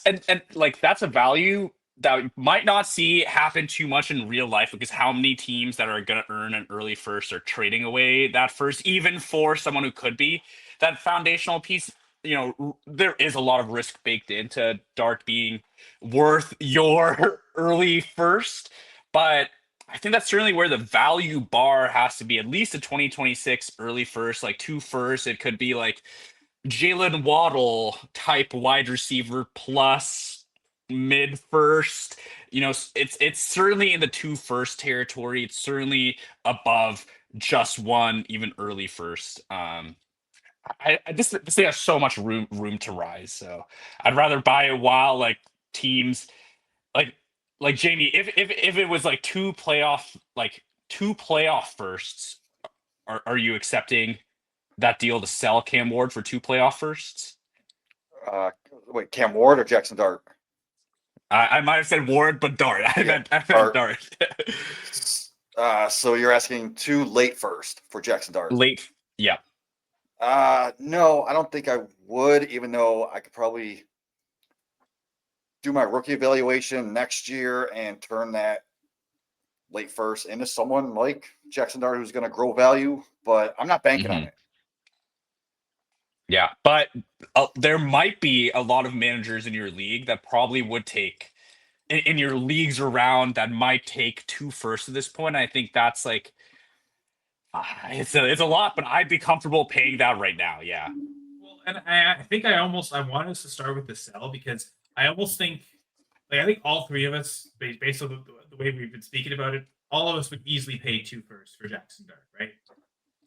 like that's a value that we might not see happen too much in real life, because how many teams that are going to earn an early first are trading away that first, even for someone who could be that foundational piece. there is a lot of risk baked into Dart being worth your early first, but I think that's certainly where the value bar has to be, at least a 2026 early first, like two first. It could be like Jalen Waddle type wide receiver plus mid first. It's certainly in the two first territory. It's certainly above just one, even early first. I just think there's so much room to rise. So I'd rather buy it while like teams like Jamie, if it was like two playoff firsts, are you accepting that deal to sell Cam Ward for two playoff firsts? Wait, Cam Ward or Jaxson Dart? I might have said Ward, but Dart. I meant Dart. So you're asking too late first for Jaxson Dart? Late, yeah. No, I don't think I would, even though I could probably do my rookie evaluation next year and turn that late first into someone like Jaxson Dart who's going to grow value, but I'm not banking on it. Yeah, but there might be a lot of managers in your league that probably would take in your leagues around that might take two firsts at this point. I think that's like it's a lot, but I'd be comfortable paying that right now. Yeah. Well, and I think I want us to start with the sell because I almost think, like, I think all three of us, based on the way we've been speaking about it, all of us would easily pay two firsts for Jaxson Dart, right?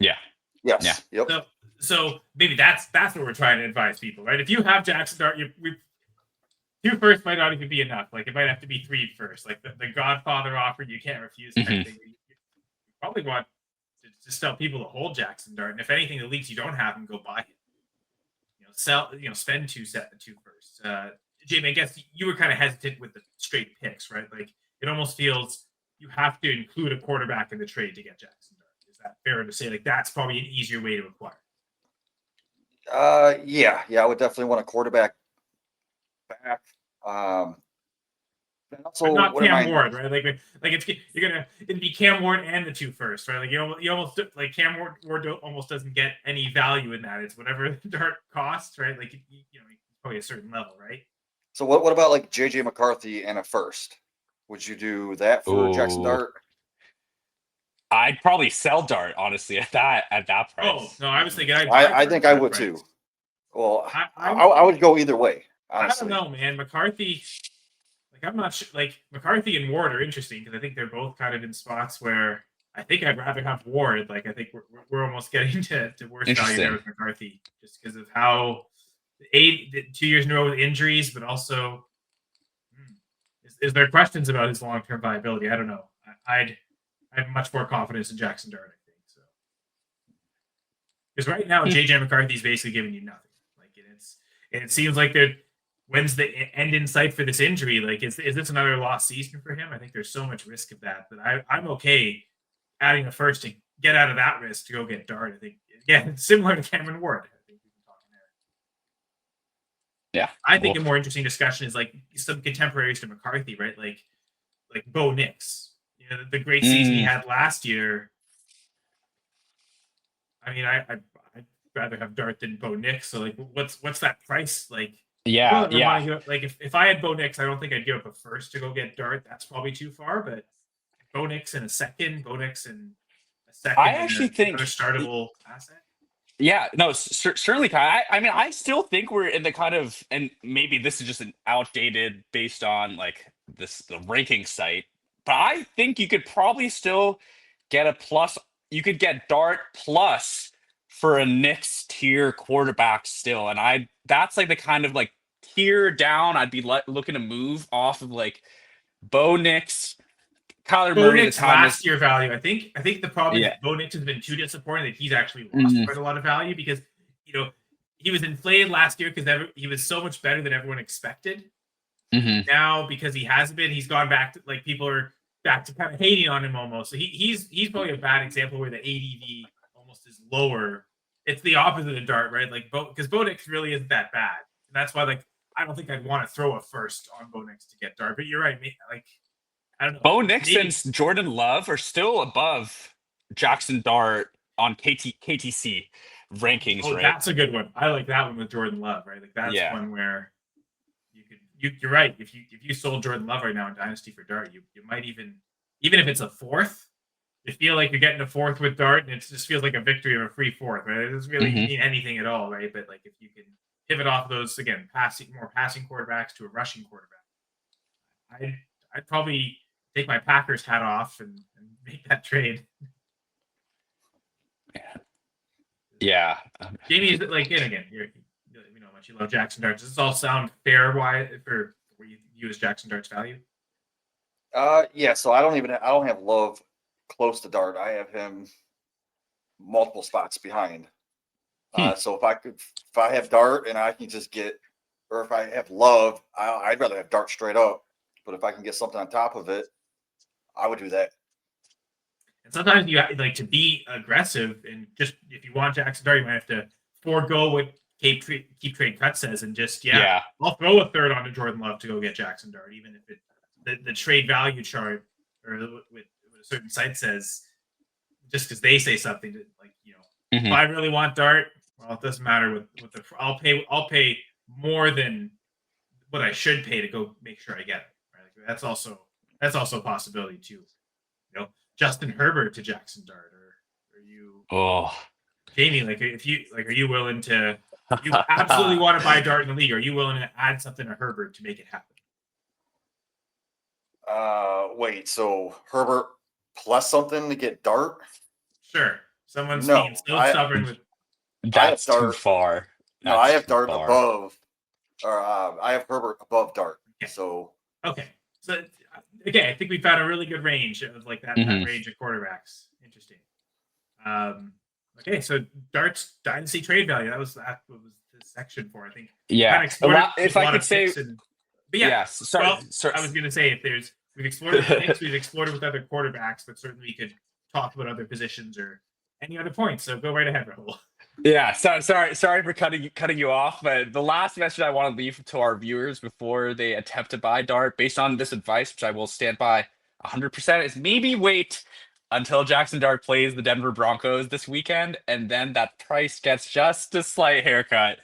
Yeah. Yes. Yeah. Yep. So maybe that's what we're trying to advise people, right? If you have Jaxson Dart, two firsts might not even be enough. Like it might have to be three first, like the Godfather offer you can't refuse. Kind of thing. You probably want to just tell people to hold Jaxson Dart, and if anything, the leagues you don't have him, go buy him. Spend two firsts. Jamie, I guess you were kind of hesitant with the straight picks, right? Like it almost feels you have to include a quarterback in the trade to get Jaxson Dart. Is that fair to say? Like that's probably an easier way to acquire. Yeah, I would definitely want a quarterback back. And also, but not Cam Ward, right? Like it'd be Cam Ward and the two first, right? Like you almost like Cam Ward almost doesn't get any value in that. It's whatever the Dart costs, right? Like probably a certain level, right? So what about like JJ McCarthy and a first? Would you do that for Jaxson Dart? I'd probably sell Dart, honestly, at that price. Oh no, I was thinking I think I would too. Well, I would go either way. Honestly. I don't know, man. McCarthy, like I'm not sure. Like McCarthy and Ward are interesting because I think they're both kind of in spots where I think I'd rather have Ward. Like I think we're almost getting to worse value there with McCarthy just because of how 2 years in a row with injuries, but also is there questions about his long-term viability? I don't know. I have much more confidence in Jaxson Dart, I think. So because right now JJ McCarthy is basically giving you nothing. Like it seems like when's the end in sight for this injury? Like is this another lost season for him? I think there's so much risk of that I'm okay adding a first to get out of that risk to go get Dart. I think it's similar to Cameron Ward. Yeah, I think a more interesting discussion is like some contemporaries to McCarthy, right? Like Bo Nix, the great season he had last year. I mean, I'd rather have Dart than Bo Nix. So like, what's that price like? Yeah. Like if I had Bo Nix, I don't think I'd give up a first to go get Dart. That's probably too far. But Bo Nix and a second, I actually think another startable asset. Yeah, no, certainly, Kyle. I mean, I still think we're in the kind of, and maybe this is just an outdated based on like the ranking site, but I think you could probably still get a plus. You could get Dart plus for a Knicks tier quarterback still, and that's like the kind of like tier down I'd be looking to move off of like Bo Nix. Kyler Murray last year value. I think the problem is Bo Nix has been too disappointing that he's actually lost quite a lot of value because he was inflated last year because he was so much better than everyone expected. Now because he hasn't been, he's gone back to like people are back to kind of hating on him almost. So he's probably a bad example where the ADV almost is lower. It's the opposite of Dart, right? Like because Bo Nix really isn't that bad, and that's why like I don't think I'd want to throw a first on Bo Nix to get Dart. But you're right, like. I don't know. Bo Nix and Jordan Love are still above Jaxson Dart on KTC. rankings, Oh, right? that's a good one. I like that one with Jordan Love, right? Like that's one where you're right. If you sold Jordan Love right now in Dynasty for Dart, you might even if it's a fourth, you feel like you're getting a fourth with Dart, and it just feels like a victory of a free fourth, right? It doesn't really mean anything at all, right? But like if you can pivot off those again, more passing quarterbacks to a rushing quarterback, I'd probably take my Packers hat off and make that trade. Yeah. Jamie, is it like, and again, we know how much you love Jaxson Dart. Does this all sound fair? Why for you as Jaxson Dart's value? Yeah. So I don't have Love close to Dart. I have him multiple spots behind. So if I have Dart and I can just get, or if I have Love, I'd rather have Dart straight up. But if I can get something on top of it, I would do that. And sometimes you like to be aggressive, and just if you want Jaxson Dart, you might have to forego what Keep Trade Cut says, and just I'll throw a third onto Jordan Love to go get Jaxson Dart, even if the trade value chart or what a certain site says, just because they say something to, like, if I really want Dart, well, it doesn't matter what the I'll pay more than what I should pay to go make sure I get it. Right? Like, that's also a possibility too. Justin Herbert to Jaxson Dart, or are you? Oh, Jamie, like if you are you willing to? You absolutely want to buy Dart in the league. Are you willing to add something to Herbert to make it happen? Wait. So Herbert plus something to get Dart? Sure. Someone's being so stubborn with. That's too far. No, I have Dart above, or I have Herbert above Dart. Okay. So again, I think we found a really good range of like that range of quarterbacks. Interesting. Okay, so Dart's Dynasty trade value. That was this section for, I think. Yeah. If I could say, Sorry. I was going to say we've explored it with picks, we've explored it with other quarterbacks, but certainly we could talk about other positions or any other points. So go right ahead, Rahul. Yeah, sorry for cutting you off, but the last message I want to leave to our viewers before they attempt to buy Dart, based on this advice, which I will stand by 100%, is maybe wait until Jaxson Dart plays the Denver Broncos this weekend, and then that price gets just a slight haircut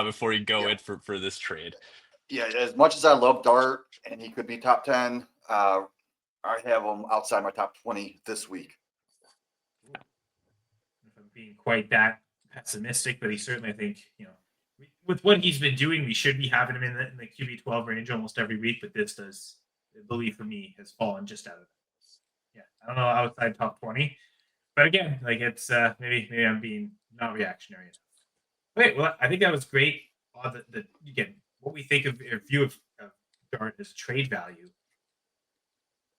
before you go in for this trade. Yeah, as much as I love Dart and he could be top 10, I have him outside my top 20 this week. If I'm being quite that pessimistic, but he certainly, I think, with what he's been doing, we should be having him in the QB 12 range almost every week. But this does, I believe, for me, has fallen just out of it. Yeah, I don't know, outside top 20, but again, like it's maybe I'm being not reactionary enough. Okay, well, I think that was great. Again, what we think of a view of Dart as trade value.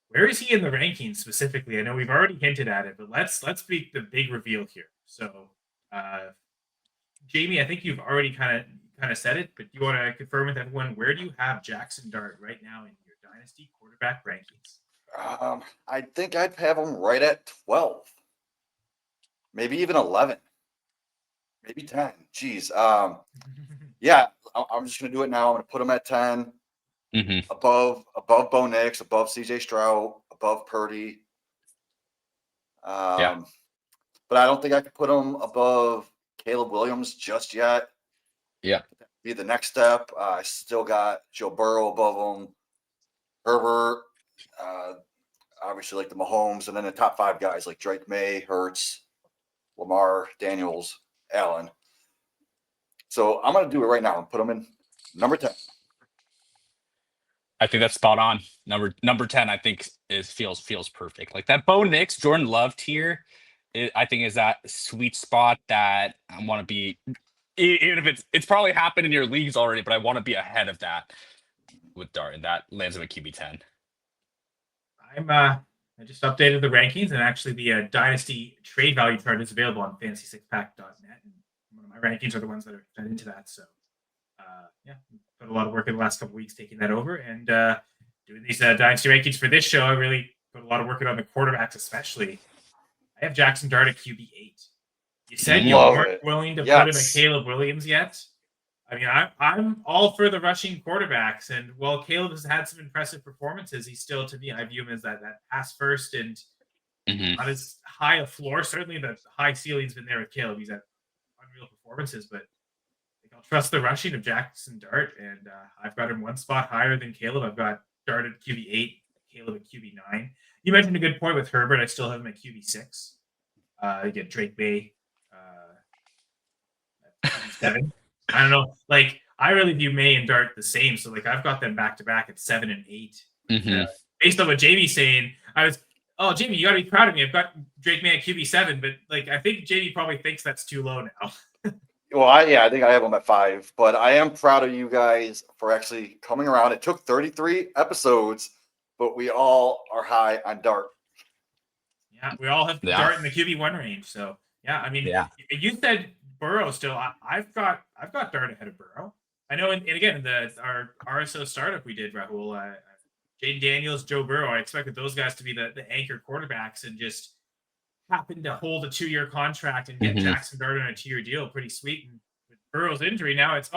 Where is he in the rankings specifically? I know we've already hinted at it, but let's be the big reveal here. So, Jamie, I think you've already kind of said it, but do you want to confirm with everyone, where do you have Jaxson Dart right now in your Dynasty quarterback rankings? I think I'd have him right at 12, maybe even 11, maybe 10. Jeez. Yeah, I'm just gonna do it now. I'm gonna put him at 10, above Bo Nix, above CJ Stroud, above Purdy. But I don't think I could put him above Caleb Williams just yet. Yeah, be the next step. I still got Joe Burrow above him, Herbert. Obviously, like the Mahomes, and then the top 5 guys like Drake May, Hurts, Lamar, Daniels, Allen. So I'm going to do it right now and put them in number 10. I think that's spot on. Number 10, I think feels perfect. Like that Bo Nix, Jordan Love tier, I think is that sweet spot that I want to be. Even if it's probably happened in your leagues already, but I want to be ahead of that with Dart, and that lands him at QB 10. I just updated the rankings, and actually the Dynasty trade value chart is available on fantasy6pack.net. And one of my rankings are the ones that are fed into that. So, put a lot of work in the last couple of weeks taking that over and doing these Dynasty rankings for this show. I really put a lot of work in on the quarterbacks, especially. I have Jaxson Dart at QB 8. You said you weren't willing to put in a Caleb Williams yet. I mean, I'm all for the rushing quarterbacks, and while Caleb has had some impressive performances, he's still, to me, I view him as that pass first and not as high a floor. Certainly, the high ceiling's been there with Caleb. He's at performances, but I'll trust the rushing of Jaxson Dart, and I've got him one spot higher than Caleb. I've got Dart at QB8, Caleb at QB9. You mentioned a good point with Herbert. I still have him at QB6. You get Drake May at QB7. I don't know. Like, I really view May and Dart the same. So, like, I've got them back to back at 7 and 8. Based on what Jamie's saying, Jamie, you got to be proud of me. I've got Drake May at QB7, but like, I think Jamie probably thinks that's too low now. Well, I think I have them at 5, but I am proud of you guys for actually coming around. It took 33 episodes, but we all are high on Dart. Yeah, we all have Dart in the QB1 range. So yeah, I mean, you said Burrow still. I've got Dart ahead of Burrow. I know, and again, our RSO startup we did, Rahul, Jaden Daniels, Joe Burrow. I expected those guys to be the anchor quarterbacks, and just happened to hold a 2-year contract and get Jaxson Dart on a 2-year deal. Pretty sweet. And with Burrow's injury now, it's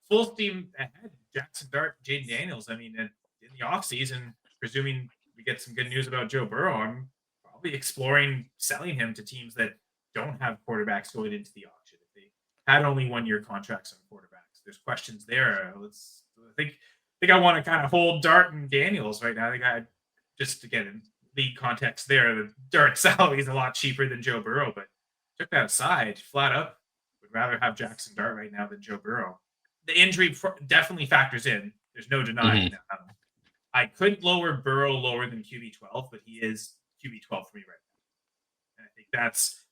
full steam ahead. Jaxson Dart, Jaden Daniels. I mean, in the offseason, presuming we get some good news about Joe Burrow, I'm probably exploring selling him to teams that don't have quarterbacks going into the auction. If they had only 1-year contracts on quarterbacks, there's questions there. I think I want to kind of hold Dart and Daniels right now. I think I just to get in the context there, the Dart salary is a lot cheaper than Joe Burrow, but took that aside, flat up, would rather have Jaxson Dart right now than Joe Burrow. The injury definitely factors in. There's no denying that. I could lower Burrow lower than QB12, but he is QB12 for me right now. And I think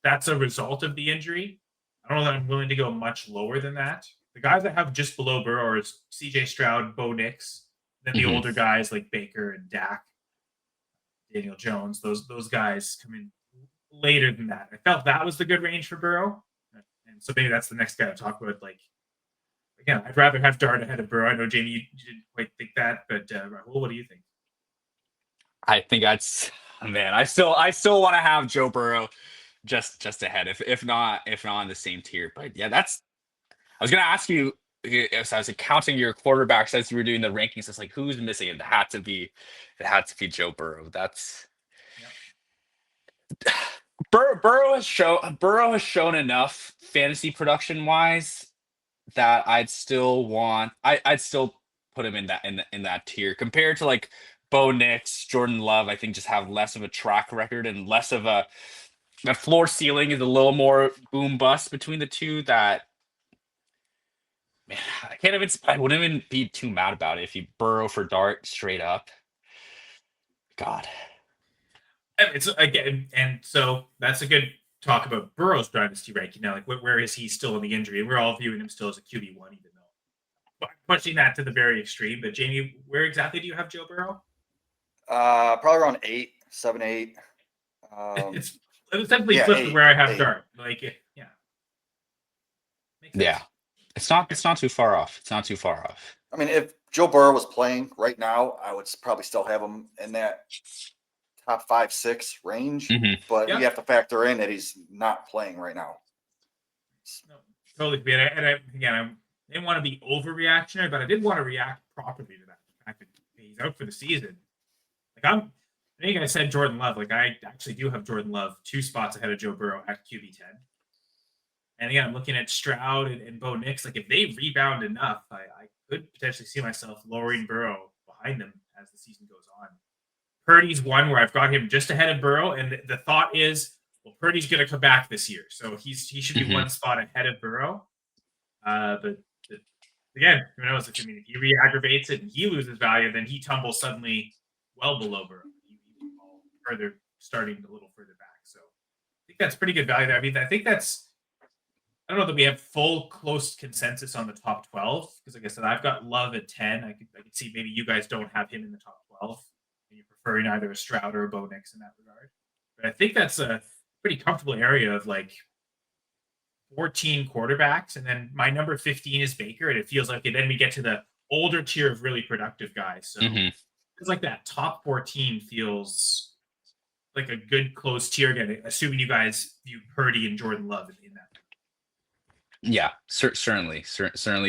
that's a result of the injury. I don't know that I'm willing to go much lower than that. The guys that have just below Burrow are CJ Stroud, Bo Nix, then the older guys like Baker and Dak, Daniel Jones. Those guys come in later than that. I felt that was the good range for Burrow. And so maybe that's the next guy to talk about. Like, again, I'd rather have Dart ahead of Burrow. I know, Jamie, you didn't quite think that, but Rahul, what do you think? I think I still want to have Joe Burrow just ahead, if not on the same tier. But yeah, I was gonna ask you, as I was counting your quarterbacks as you were doing the rankings. It's like, who's missing? It had to be Joe Burrow. That's Burrow has shown enough fantasy production wise that I'd still put him in that tier compared to like Bo Nix, Jordan Love. I think just have less of a track record and less of a floor ceiling is a little more boom bust between the two. That, man, I wouldn't even be too mad about it if you Burrow for Dart straight up. God. It's again, and so that's a good talk about Burrow's dynasty ranking now. Like, where is he still in the injury? And we're all viewing him still as a QB1, even though pushing that to the very extreme. But Jamie, where exactly do you have Joe Burrow? Probably around 8, 7, 8. It's essentially flipped to where I have Dart. Like, yeah. Yeah. It's not too far off. It's not too far off. I mean, if Joe Burrow was playing right now, I would probably still have him in that top 5, 6 range. But you have to factor in that he's not playing right now. No, totally. And I didn't want to be overreactionary, but I did want to react properly to that. The fact that he's out for the season. Like, I think I said Jordan Love. Like, I actually do have Jordan Love 2 spots ahead of Joe Burrow at QB10. And again, I'm looking at Stroud and Bo Nix. Like, if they rebound enough, I could potentially see myself lowering Burrow behind them as the season goes on. Purdy's one where I've got him just ahead of Burrow, and the thought is, well, Purdy's going to come back this year, so he should be 1 spot ahead of Burrow. But again, who knows? If he re-aggravates it and he loses value, then he tumbles suddenly well below Burrow. He further starting a little further back. So I think that's pretty good value there. I mean, I think that's. I don't know that we have full close consensus on the top 12 because, like I said, I've got Love at 10. I could see maybe you guys don't have him in the top 12. And you're preferring either a Stroud or a Bo Nix in that regard. But I think that's a pretty comfortable area of like 14 quarterbacks. And then my number 15 is Baker. And it feels like then we get to the older tier of really productive guys. So it's like that top 14 feels like a good close tier again, assuming you guys view Purdy and Jordan Love in that. Yeah, certainly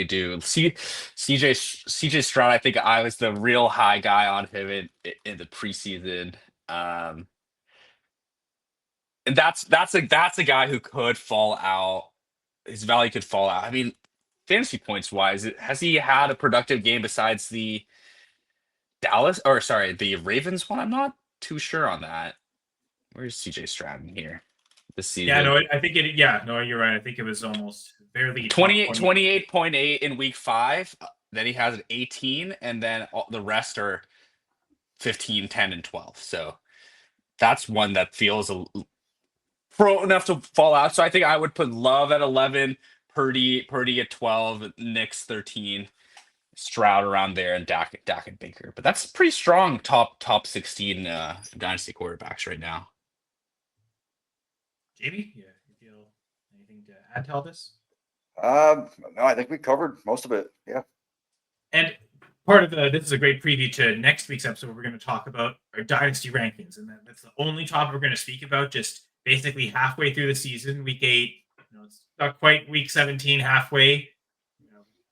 do. CJ Stroud, I think I was the real high guy on him in the preseason. And that's a guy who could fall out his value could fall out. I mean, fantasy points wise, has he had a productive game besides the the Ravens one? I'm not too sure on that. Where's CJ Stroud in here this Yeah, season? no, I think it. Yeah, no, you're right. I think it was almost barely top 28, 20. 28.8 in week 5. Then he has an 18, and then the rest are 15, 10, and 12. So that's one that feels pro enough to fall out. So I think I would put Love at 11, Purdy at 12, Knicks 13, Stroud around there, and Dak and Baker. But that's pretty strong top 16 dynasty quarterbacks right now. Jamie, yeah, you feel anything to add to all this? No, I think we covered most of it. Yeah. And part of this is a great preview to next week's episode. We're going to talk about our dynasty rankings, and that's the only topic we're going to speak about. Just basically halfway through the season, week 8. It's not quite week 17, halfway.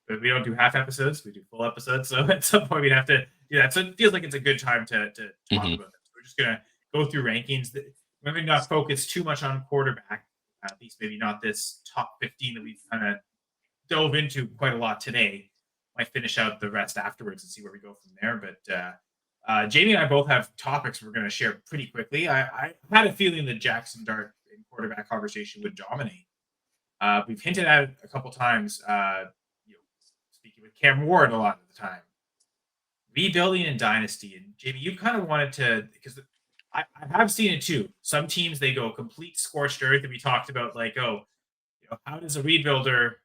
But we don't do half episodes; we do full episodes. So at some point, we'd have to do that. So it feels like it's a good time to talk about that. So we're just going to go through rankings. Maybe not focus too much on quarterback. At least maybe not this top 15 that we've kind of dove into quite a lot today. Might finish out the rest afterwards and see where we go from there. But Jamie and I both have topics we're going to share pretty quickly. I had a feeling that Jaxson Dart in quarterback conversation would dominate. We've hinted at it a couple times. Speaking with Cam Ward a lot of the time. Rebuilding in Dynasty. And Jamie, you kind of wanted to, because I have seen it too. Some teams, they go complete scorched earth. And we talked about how does a rebuilder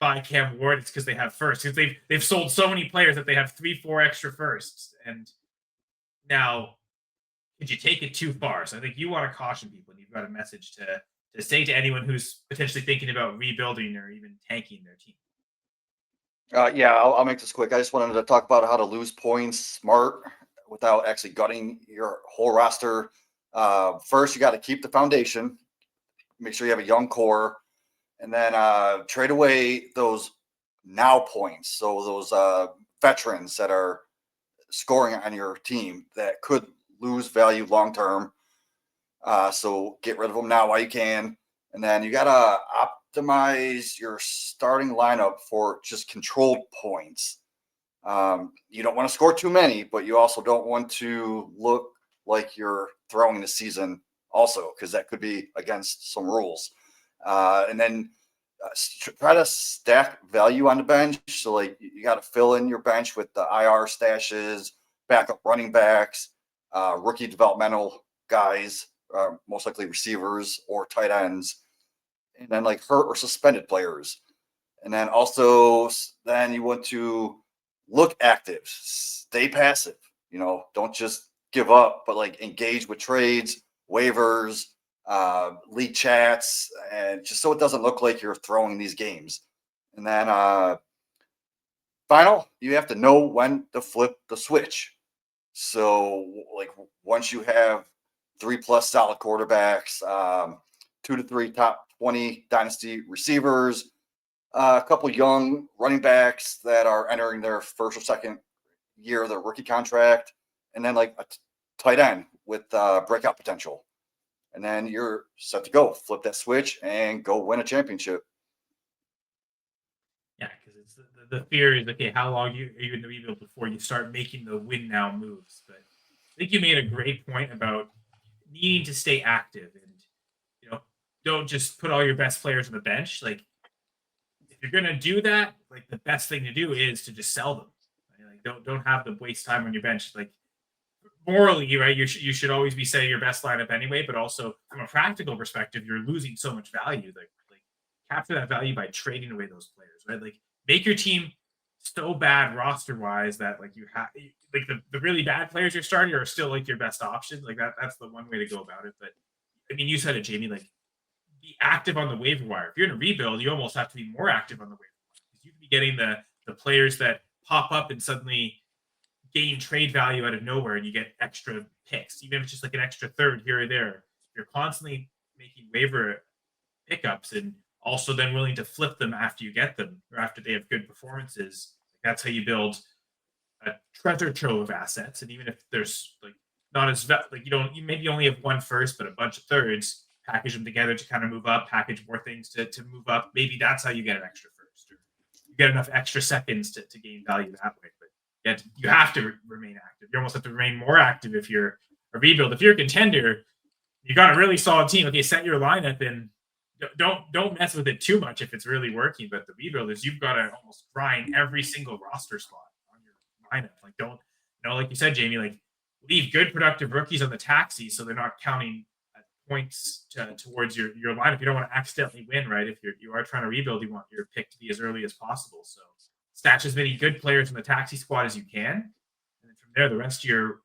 buy Cam Ward? It's because they have first. Because they've sold so many players that they have 3-4 extra firsts. And now, could you take it too far? So I think you want to caution people, and you've got a message to say to anyone who's potentially thinking about rebuilding or even tanking their team. Yeah, I'll make this quick. I just wanted to talk about how to lose points smart without actually gutting your whole roster. First, you got to keep the foundation. Make sure you have a young core. And then trade away those now points. So those veterans that are scoring on your team that could lose value long term. So get rid of them now while you can. And then you got to optimize your starting lineup for just controlled points. You don't want to score too many, but you also don't want to look like you're throwing the season also, because that could be against some rules. And then try to stack value on the bench. So like you got to fill in your bench with the IR stashes, backup running backs, rookie developmental guys, most likely receivers or tight ends, and then like hurt or suspended players. And then also then you want to look active, stay passive, don't just give up, but like engage with trades, waivers, league chats, and just so it doesn't look like you're throwing these games. And then final, you have to know when to flip the switch. So like once you have 3+ solid quarterbacks, 2 to 3 top 20 dynasty receivers, a couple young running backs that are entering their first or second year of their rookie contract, and then like a tight end with breakout potential. And then you're set to go. Flip that switch and go win a championship. Yeah, because it's the fear is, okay, how long are you in the rebuild before you start making the win now moves? But I think you made a great point about needing to stay active and don't just put all your best players on the bench. Like if you're gonna do that, like the best thing to do is to just sell them. Right? Like don't have them waste time on your bench. Like morally, right? You should always be setting your best lineup anyway, but also from a practical perspective, you're losing so much value. Like capture that value by trading away those players, right? Like make your team so bad roster wise that like you have like the really bad players you're starting are still like your best options. Like that's the one way to go about it. But I mean, you said it, Jamie. Like be active on the waiver wire. If you're in a rebuild, you almost have to be more active on the waiver wire because you can be getting the players that pop up and suddenly gain trade value out of nowhere, and you get extra picks, even if it's just like an extra third here or there. You're constantly making waiver pickups and also then willing to flip them after you get them or after they have good performances. That's how you build a treasure trove of assets. And even if there's like not as like you maybe only have one first, but a bunch of thirds, package them together to kind of move up, package more things to move up. Maybe that's how you get an extra first, or you get enough extra seconds to gain value that way. But yet you have to remain active. You almost have to remain more active if you're a rebuild. If you're a contender, you got a really solid team. Okay, set your lineup and don't mess with it too much if it's really working. But the rebuilders, you've got to almost grind every single roster spot on your lineup. Like don't, like you said, Jamie, like leave good productive rookies on the taxi so they're not counting points towards your lineup. You don't want to accidentally win, right? If you are trying to rebuild, you want your pick to be as early as possible. So stash as many good players in the taxi squad as you can, and then from there, the rest of your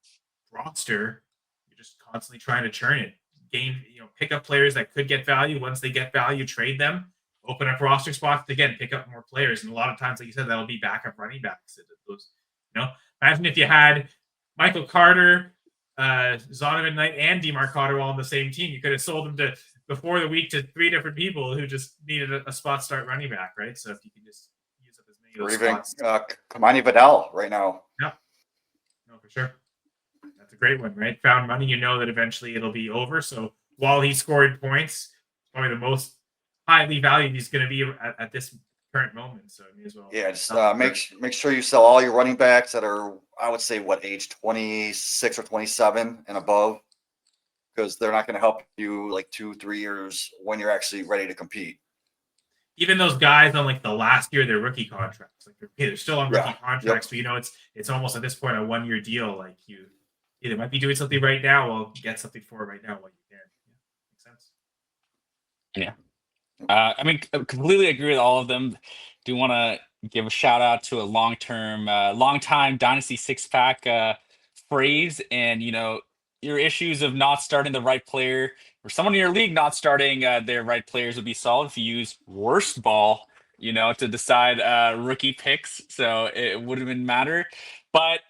roster, you're just constantly trying to churn it. Pick up players that could get value. Once they get value, trade them. Open up roster spots again. Pick up more players, and a lot of times, like you said, that'll be backup running backs. Imagine if you had Michael Carter, Zonovan Knight, and DeMar Carter all on the same team. You could have sold them to before the week to 3 different people who just needed a spot start running back, right? So if you can just use up as many of those spots. Kimani Vidal right now. Yeah, no, for sure. That's a great one, right? Found money, you know that eventually it'll be over. So while he's scoring points, probably the most highly valued he's going to be at this current moment. So I may as well. Yeah, just make sure you sell all your running backs that are, I would say, age 26 or 27 and above, because they're not going to help you like 2-3 years when you're actually ready to compete. Even those guys on like the last year of their rookie contracts, like they're still on rookie contracts, but it's almost at this point a 1-year deal. Like you either might be doing something right now, or get something for it right now while you can. Yeah, makes sense. Yeah. I mean, completely agree with all of them. Do want to give a shout out to a long-time Dynasty six-pack phrase, and your issues of not starting the right player, or someone in your league not starting their right players, would be solved if you use worst ball, to decide rookie picks. So it wouldn't even matter. But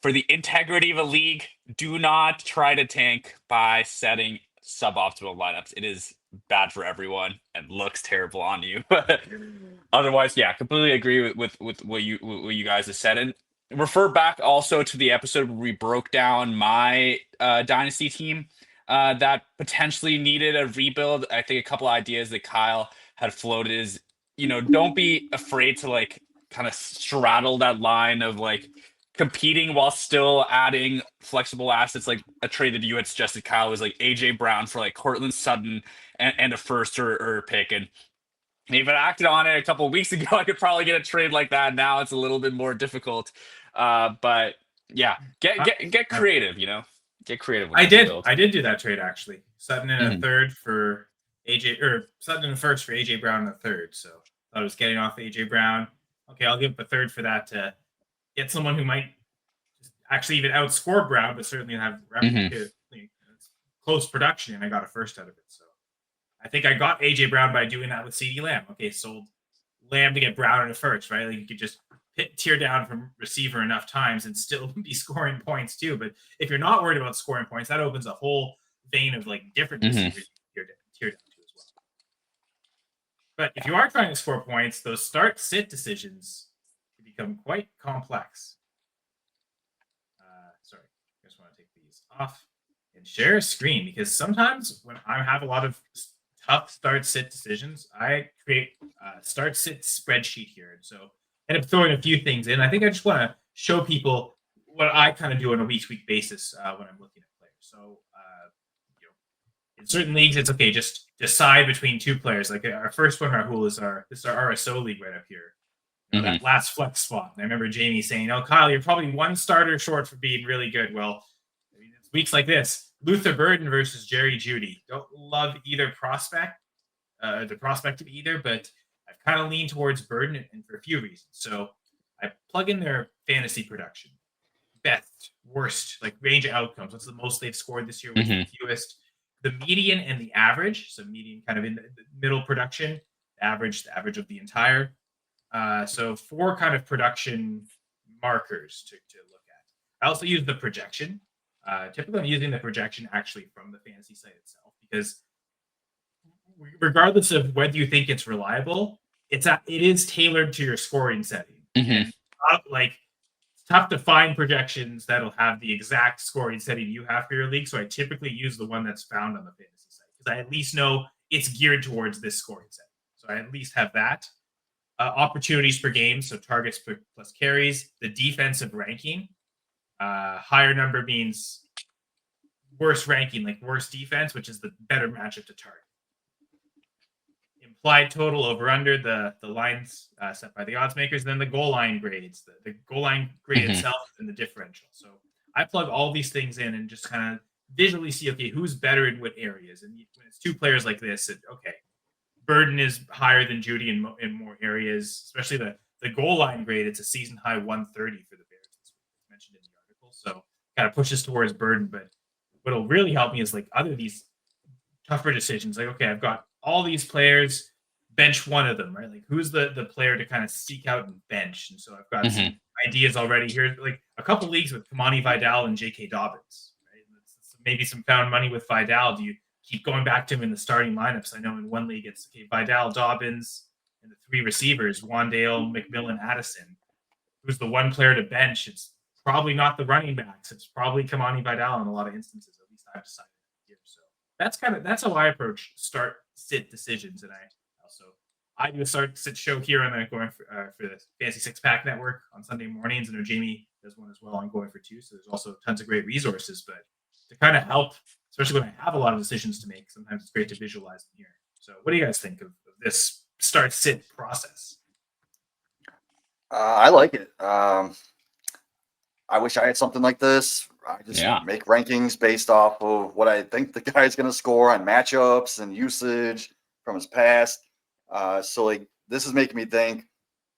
for the integrity of a league, do not try to tank by setting suboptimal lineups. It is bad for everyone and looks terrible on you. Otherwise, yeah, completely agree with what you guys have said. And refer back also to the episode where we broke down my dynasty team that potentially needed a rebuild. I think a couple ideas that Kyle had floated is, don't be afraid to like kind of straddle that line of like competing while still adding flexible assets. Like a trade that you had suggested, Kyle, was like AJ Brown for like Cortland Sutton and a first or a pick. And if I acted on it a couple of weeks ago, I could probably get a trade like that. Now it's a little bit more difficult. But yeah, get creative, get creative. I did do that trade actually. Sutton in a third for AJ, or Sutton in a first for AJ Brown in a third. So I was getting off AJ Brown. Okay, I'll give up a third for that to get someone who might actually even outscore Brown, but certainly have close production, and I got a first out of it. So I think I got AJ Brown by doing that with CeeDee Lamb. Okay, sold Lamb to get Brown in a first, right? Like you could just tear down from receiver enough times and still be scoring points too. But if you're not worried about scoring points, that opens a whole vein of like different receivers tear down to as well. But if you are trying to score points, those start-sit decisions can become quite complex. Sorry, I just want to take these off and share a screen, because sometimes when I have a lot of tough start-sit decisions, I create a start-sit spreadsheet here. And so I end up throwing a few things in. I think I just want to show people what I kind of do on a week-to-week basis when I'm looking at players. So, in certain leagues, it's okay, just decide between 2 players. Like our first one, Rahul, is our RSO league right up here. That last flex spot. And I remember Jamie saying, "Oh, Kyle, you're probably 1 starter short for being really good." Well, I mean, it's weeks like this. Luther Burden versus Jerry Jeudy. Don't love either prospect, the prospect of either, but I've kind of leaned towards Burden, and for a few reasons. So I plug in their fantasy production. Best, worst, like range of outcomes. What's the most they've scored this year? What's the fewest? The median and the average. So median kind of in the middle production, the average of the entire. So 4 kind of production markers to look at. I also use the projection. Typically, I'm using the projection actually from the fantasy site itself, because regardless of whether you think it's reliable, it is tailored to your scoring setting. And it's tough to find projections that'll have the exact scoring setting you have for your league. So I typically use the one that's found on the fantasy site, because I at least know it's geared towards this scoring set. So I at least have that. Opportunities per game, so targets per plus carries, the defensive ranking. Higher number means worse ranking, like worse defense, which is the better matchup to target. Implied total over under the lines set by the odds makers, then the goal line grades, the goal line grade itself, and the differential. So I plug all these things in and just kind of visually see, okay, who's better in what areas. And when it's two players like this, okay, Burden is higher than Judy in more areas, especially the goal line grade. It's a season high 130 for the Bears. It's mentioned in the article. So kind of pushes towards Burden. But what'll really help me is like other these tougher decisions. Like, okay, I've got all these players, bench one of them, right? Like who's the player to kind of seek out and bench? And so I've got some ideas already here, like a couple leagues with Kimani Vidal and J.K. Dobbins, right? Maybe some found money with Vidal. Do you keep going back to him in the starting lineups? I know in one league it's okay, Vidal, Dobbins, and the three receivers, Wandale, McMillan, Addison. Who's the one player to bench? It's probably not the running backs. It's probably Kimani Vidal in a lot of instances. At least I've decided here. So that's how I approach start sit decisions. And I do a start sit show here on going for the Fantasy Six Pack Network on Sunday mornings. I know Jamie does one as well on Going for Two. So there's also tons of great resources. But to kind of help, especially when I have a lot of decisions to make, sometimes it's great to visualize them here. So what do you guys think of this start sit process? I like it. I wish I had something like this. I just make rankings based off of what I think the guy's going to score on matchups and usage from his past. So like this is making me think.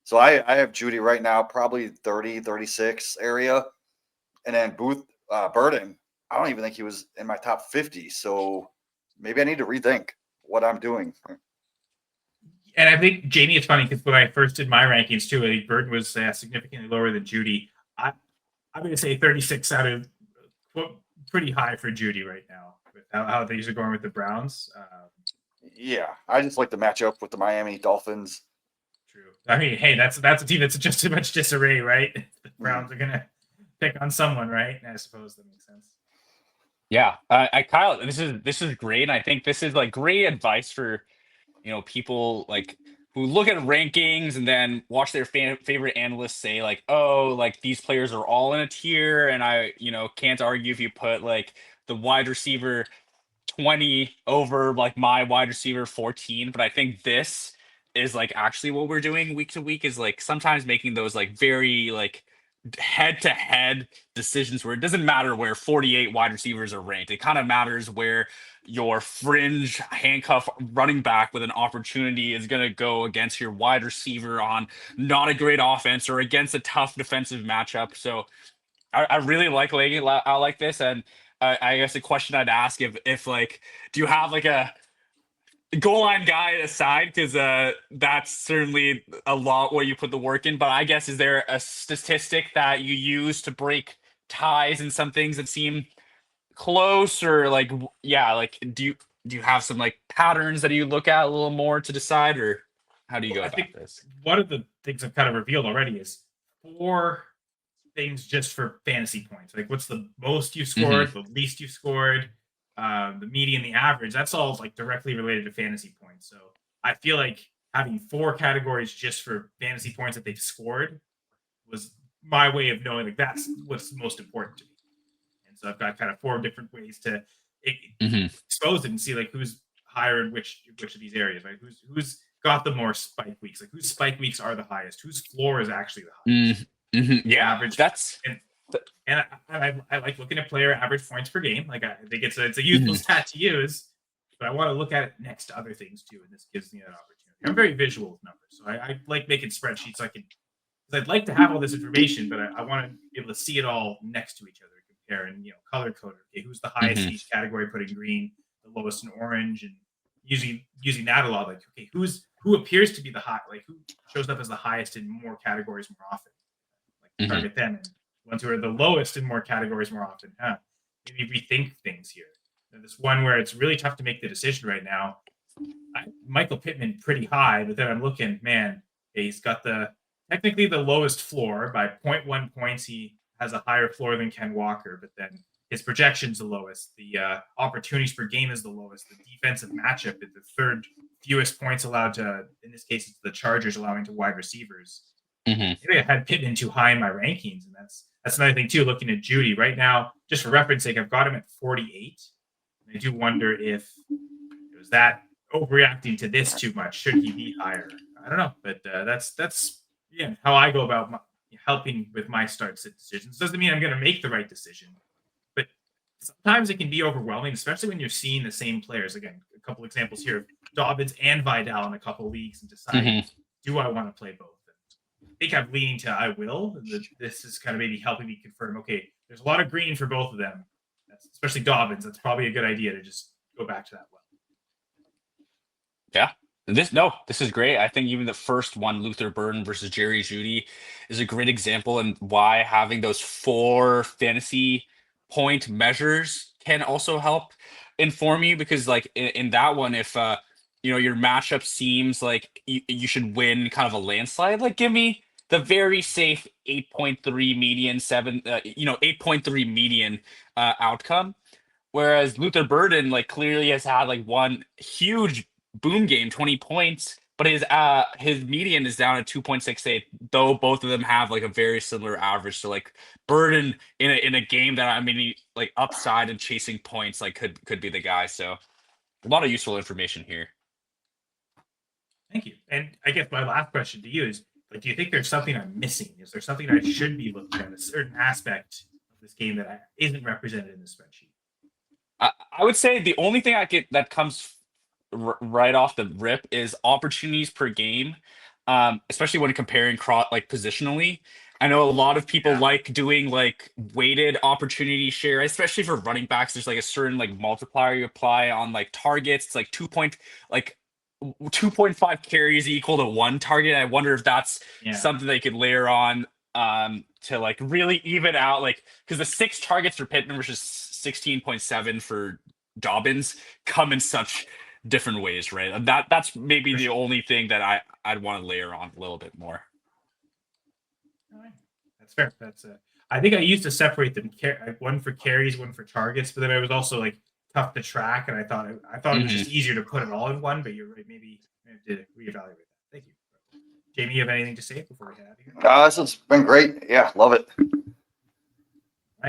So I have Judy right now, probably 30, 36 area. And then Burden, I don't even think he was in my top 50. So maybe I need to rethink what I'm doing. And I think, Jamie, it's funny because when I first did my rankings too, I think Burden was significantly lower than Judy. I'm going to say 36 out of pretty high for Judy right now with how things are going with the Browns. Yeah, I just like the matchup with the Miami Dolphins. True. I mean, hey, that's a team that's just too much disarray, right? The Browns are going to pick on someone, right? I suppose that makes sense. Yeah, Kyle, this is great. And I think this is like great advice for people like who look at rankings and then watch their favorite analysts say like, oh, like these players are all in a tier, and I can't argue if you put like the wide receiver 20 over like my wide receiver 14. But I think this is like actually what we're doing week to week is like sometimes making those like very like head-to-head decisions where it doesn't matter where 48 wide receivers are ranked. It kind of matters where your fringe handcuff running back with an opportunity is going to go against your wide receiver on not a great offense or against a tough defensive matchup. So I really like laying it out like this. And I guess the question I'd ask if like, do you have like a goal line guy aside, because that's certainly a lot where you put the work in, but I guess is there a statistic that you use to break ties in some things that seem close, or like like do you have some like patterns that you look at a little more to decide, or how do you go about this? One of the things I've kind of revealed already is 4 things just for fantasy points. Like what's the most you scored, the least you scored, the median, the average. That's all like directly related to fantasy points. So I feel like having 4 categories just for fantasy points that they've scored was my way of knowing like that's what's most important to me. And so I've got kind of 4 different ways to expose it and see like who's higher in which of these areas, right? Who's got the more spike weeks, like whose spike weeks are the highest, whose floor is actually the highest. Yeah, average. That's and I like looking at player average points per game. Like I think it's a useful stat to use, but I want to look at it next to other things too, and this gives me that opportunity. I'm very visual with numbers, so I like making spreadsheets. So I can, because I'd like to have all this information, but I want to be able to see it all next to each other, compare, and color code. Okay, who's the highest in each category? Put in green, the lowest in orange, and using that a lot. Like okay, who appears to be the high, like who shows up as the highest in more categories more often. Like target them, and ones who are the lowest in more categories more often. Maybe rethink things here. And this one where it's really tough to make the decision right now. Michael Pittman pretty high, but then I'm looking, man, he's got technically the lowest floor by 0.1 points. He has a higher floor than Ken Walker, but then his projection's the lowest. The opportunities per game is the lowest. The defensive matchup is the third fewest points allowed to, in this case, it's the Chargers allowing to wide receivers. Maybe I had Pittman too high in my rankings, and that's another thing too. Looking at Judy right now, just for reference sake, I've got him at 48. And I do wonder if it was that overreacting to this too much. Should he be higher? I don't know, but that's how I go about helping with my start sit decisions. Doesn't mean I'm going to make the right decision, but sometimes it can be overwhelming, especially when you're seeing the same players. Again, a couple examples here of Dobbins and Vidal in a couple of leagues, and deciding, do I want to play both? And I think I'm leaning to I will. This is kind of maybe helping me confirm, okay, there's a lot of green for both of them, especially Dobbins. That's probably a good idea to just go back to that well. Yeah. This is great. I think even the first one, Luther Burden versus Jerry Jeudy, is a great example, and why having those 4 fantasy point measures can also help inform you, because like in that one, if your matchup seems like you should win kind of a landslide, like give me the very safe 8.3 median 8.3 median outcome. Whereas Luther Burden like clearly has had like one huge boom game, 20 points, but his median is down at 2.68, though both of them have like a very similar average. So like Burden in a game that, I mean, like upside and chasing points like could be the guy. So a lot of useful information here. Thank you. And I guess my last question to you is, like, do you think there's something I'm missing? Is there something I should be looking at, a certain aspect of this game that isn't represented in the spreadsheet? I would say the only thing that comes right off the rip is opportunities per game, especially when comparing positionally. I know a lot of people like doing like weighted opportunity share, especially for running backs. There's like a certain like multiplier you apply on like targets. It's like 2.5 carries equal to 1 target. I wonder if that's something they could layer on to like really even out, like, because the 6 targets for Pittman versus 16.7 for Dobbins come in such different ways, right? And that's maybe the only thing that I'd want to layer on a little bit more. All right. That's fair. I think I used to separate them, one for carries, one for targets, but then it was also like tough to track, and I thought it was just easier to put it all in one. But you're right, maybe I have to reevaluate that. Thank you, Jamie. You have anything to say before we get out of here? This has been great. Yeah, love it.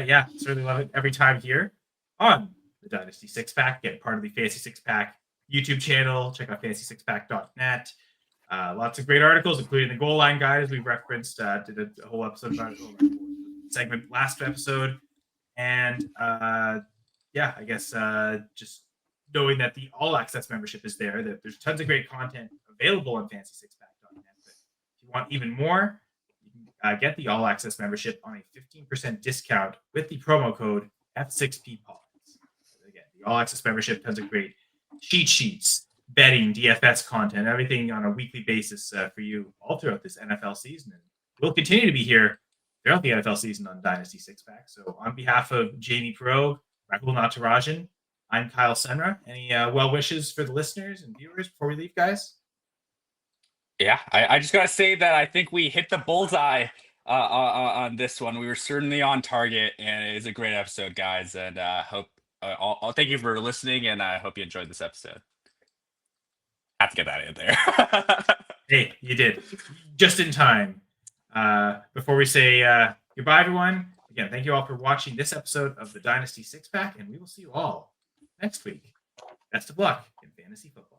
Yeah, certainly love it every time here on the Dynasty Six Pack. Get part of the Fantasy Six Pack YouTube channel. Check out fantasysixpack.net. Lots of great articles, including the goal line guide, as we've referenced. Did a whole episode about segment last episode, and I guess just knowing that the All Access membership is there, that there's tons of great content available on fantasysixpack.net. But if you want even more, you can get the All Access membership on a 15% discount with the promo code F6PPods. Again, the All Access membership, tons of great cheat sheets, betting, DFS content, everything on a weekly basis for you all throughout this NFL season. And we'll continue to be here throughout the NFL season on Dynasty Six Pack. So on behalf of Jamie Perog, Rahul Natarajan, I'm Kyle Senra. Any well wishes for the listeners and viewers before we leave, guys? Yeah, I just gotta say that I think we hit the bullseye on this one. We were certainly on target, and it is a great episode, guys. And hope I'll thank you for listening, and I hope you enjoyed this episode. Have to get that in there. Hey, you did just in time. Before we say goodbye, everyone. Again, thank you all for watching this episode of the Dynasty Six Pack, and we will see you all next week. Best of luck in fantasy football.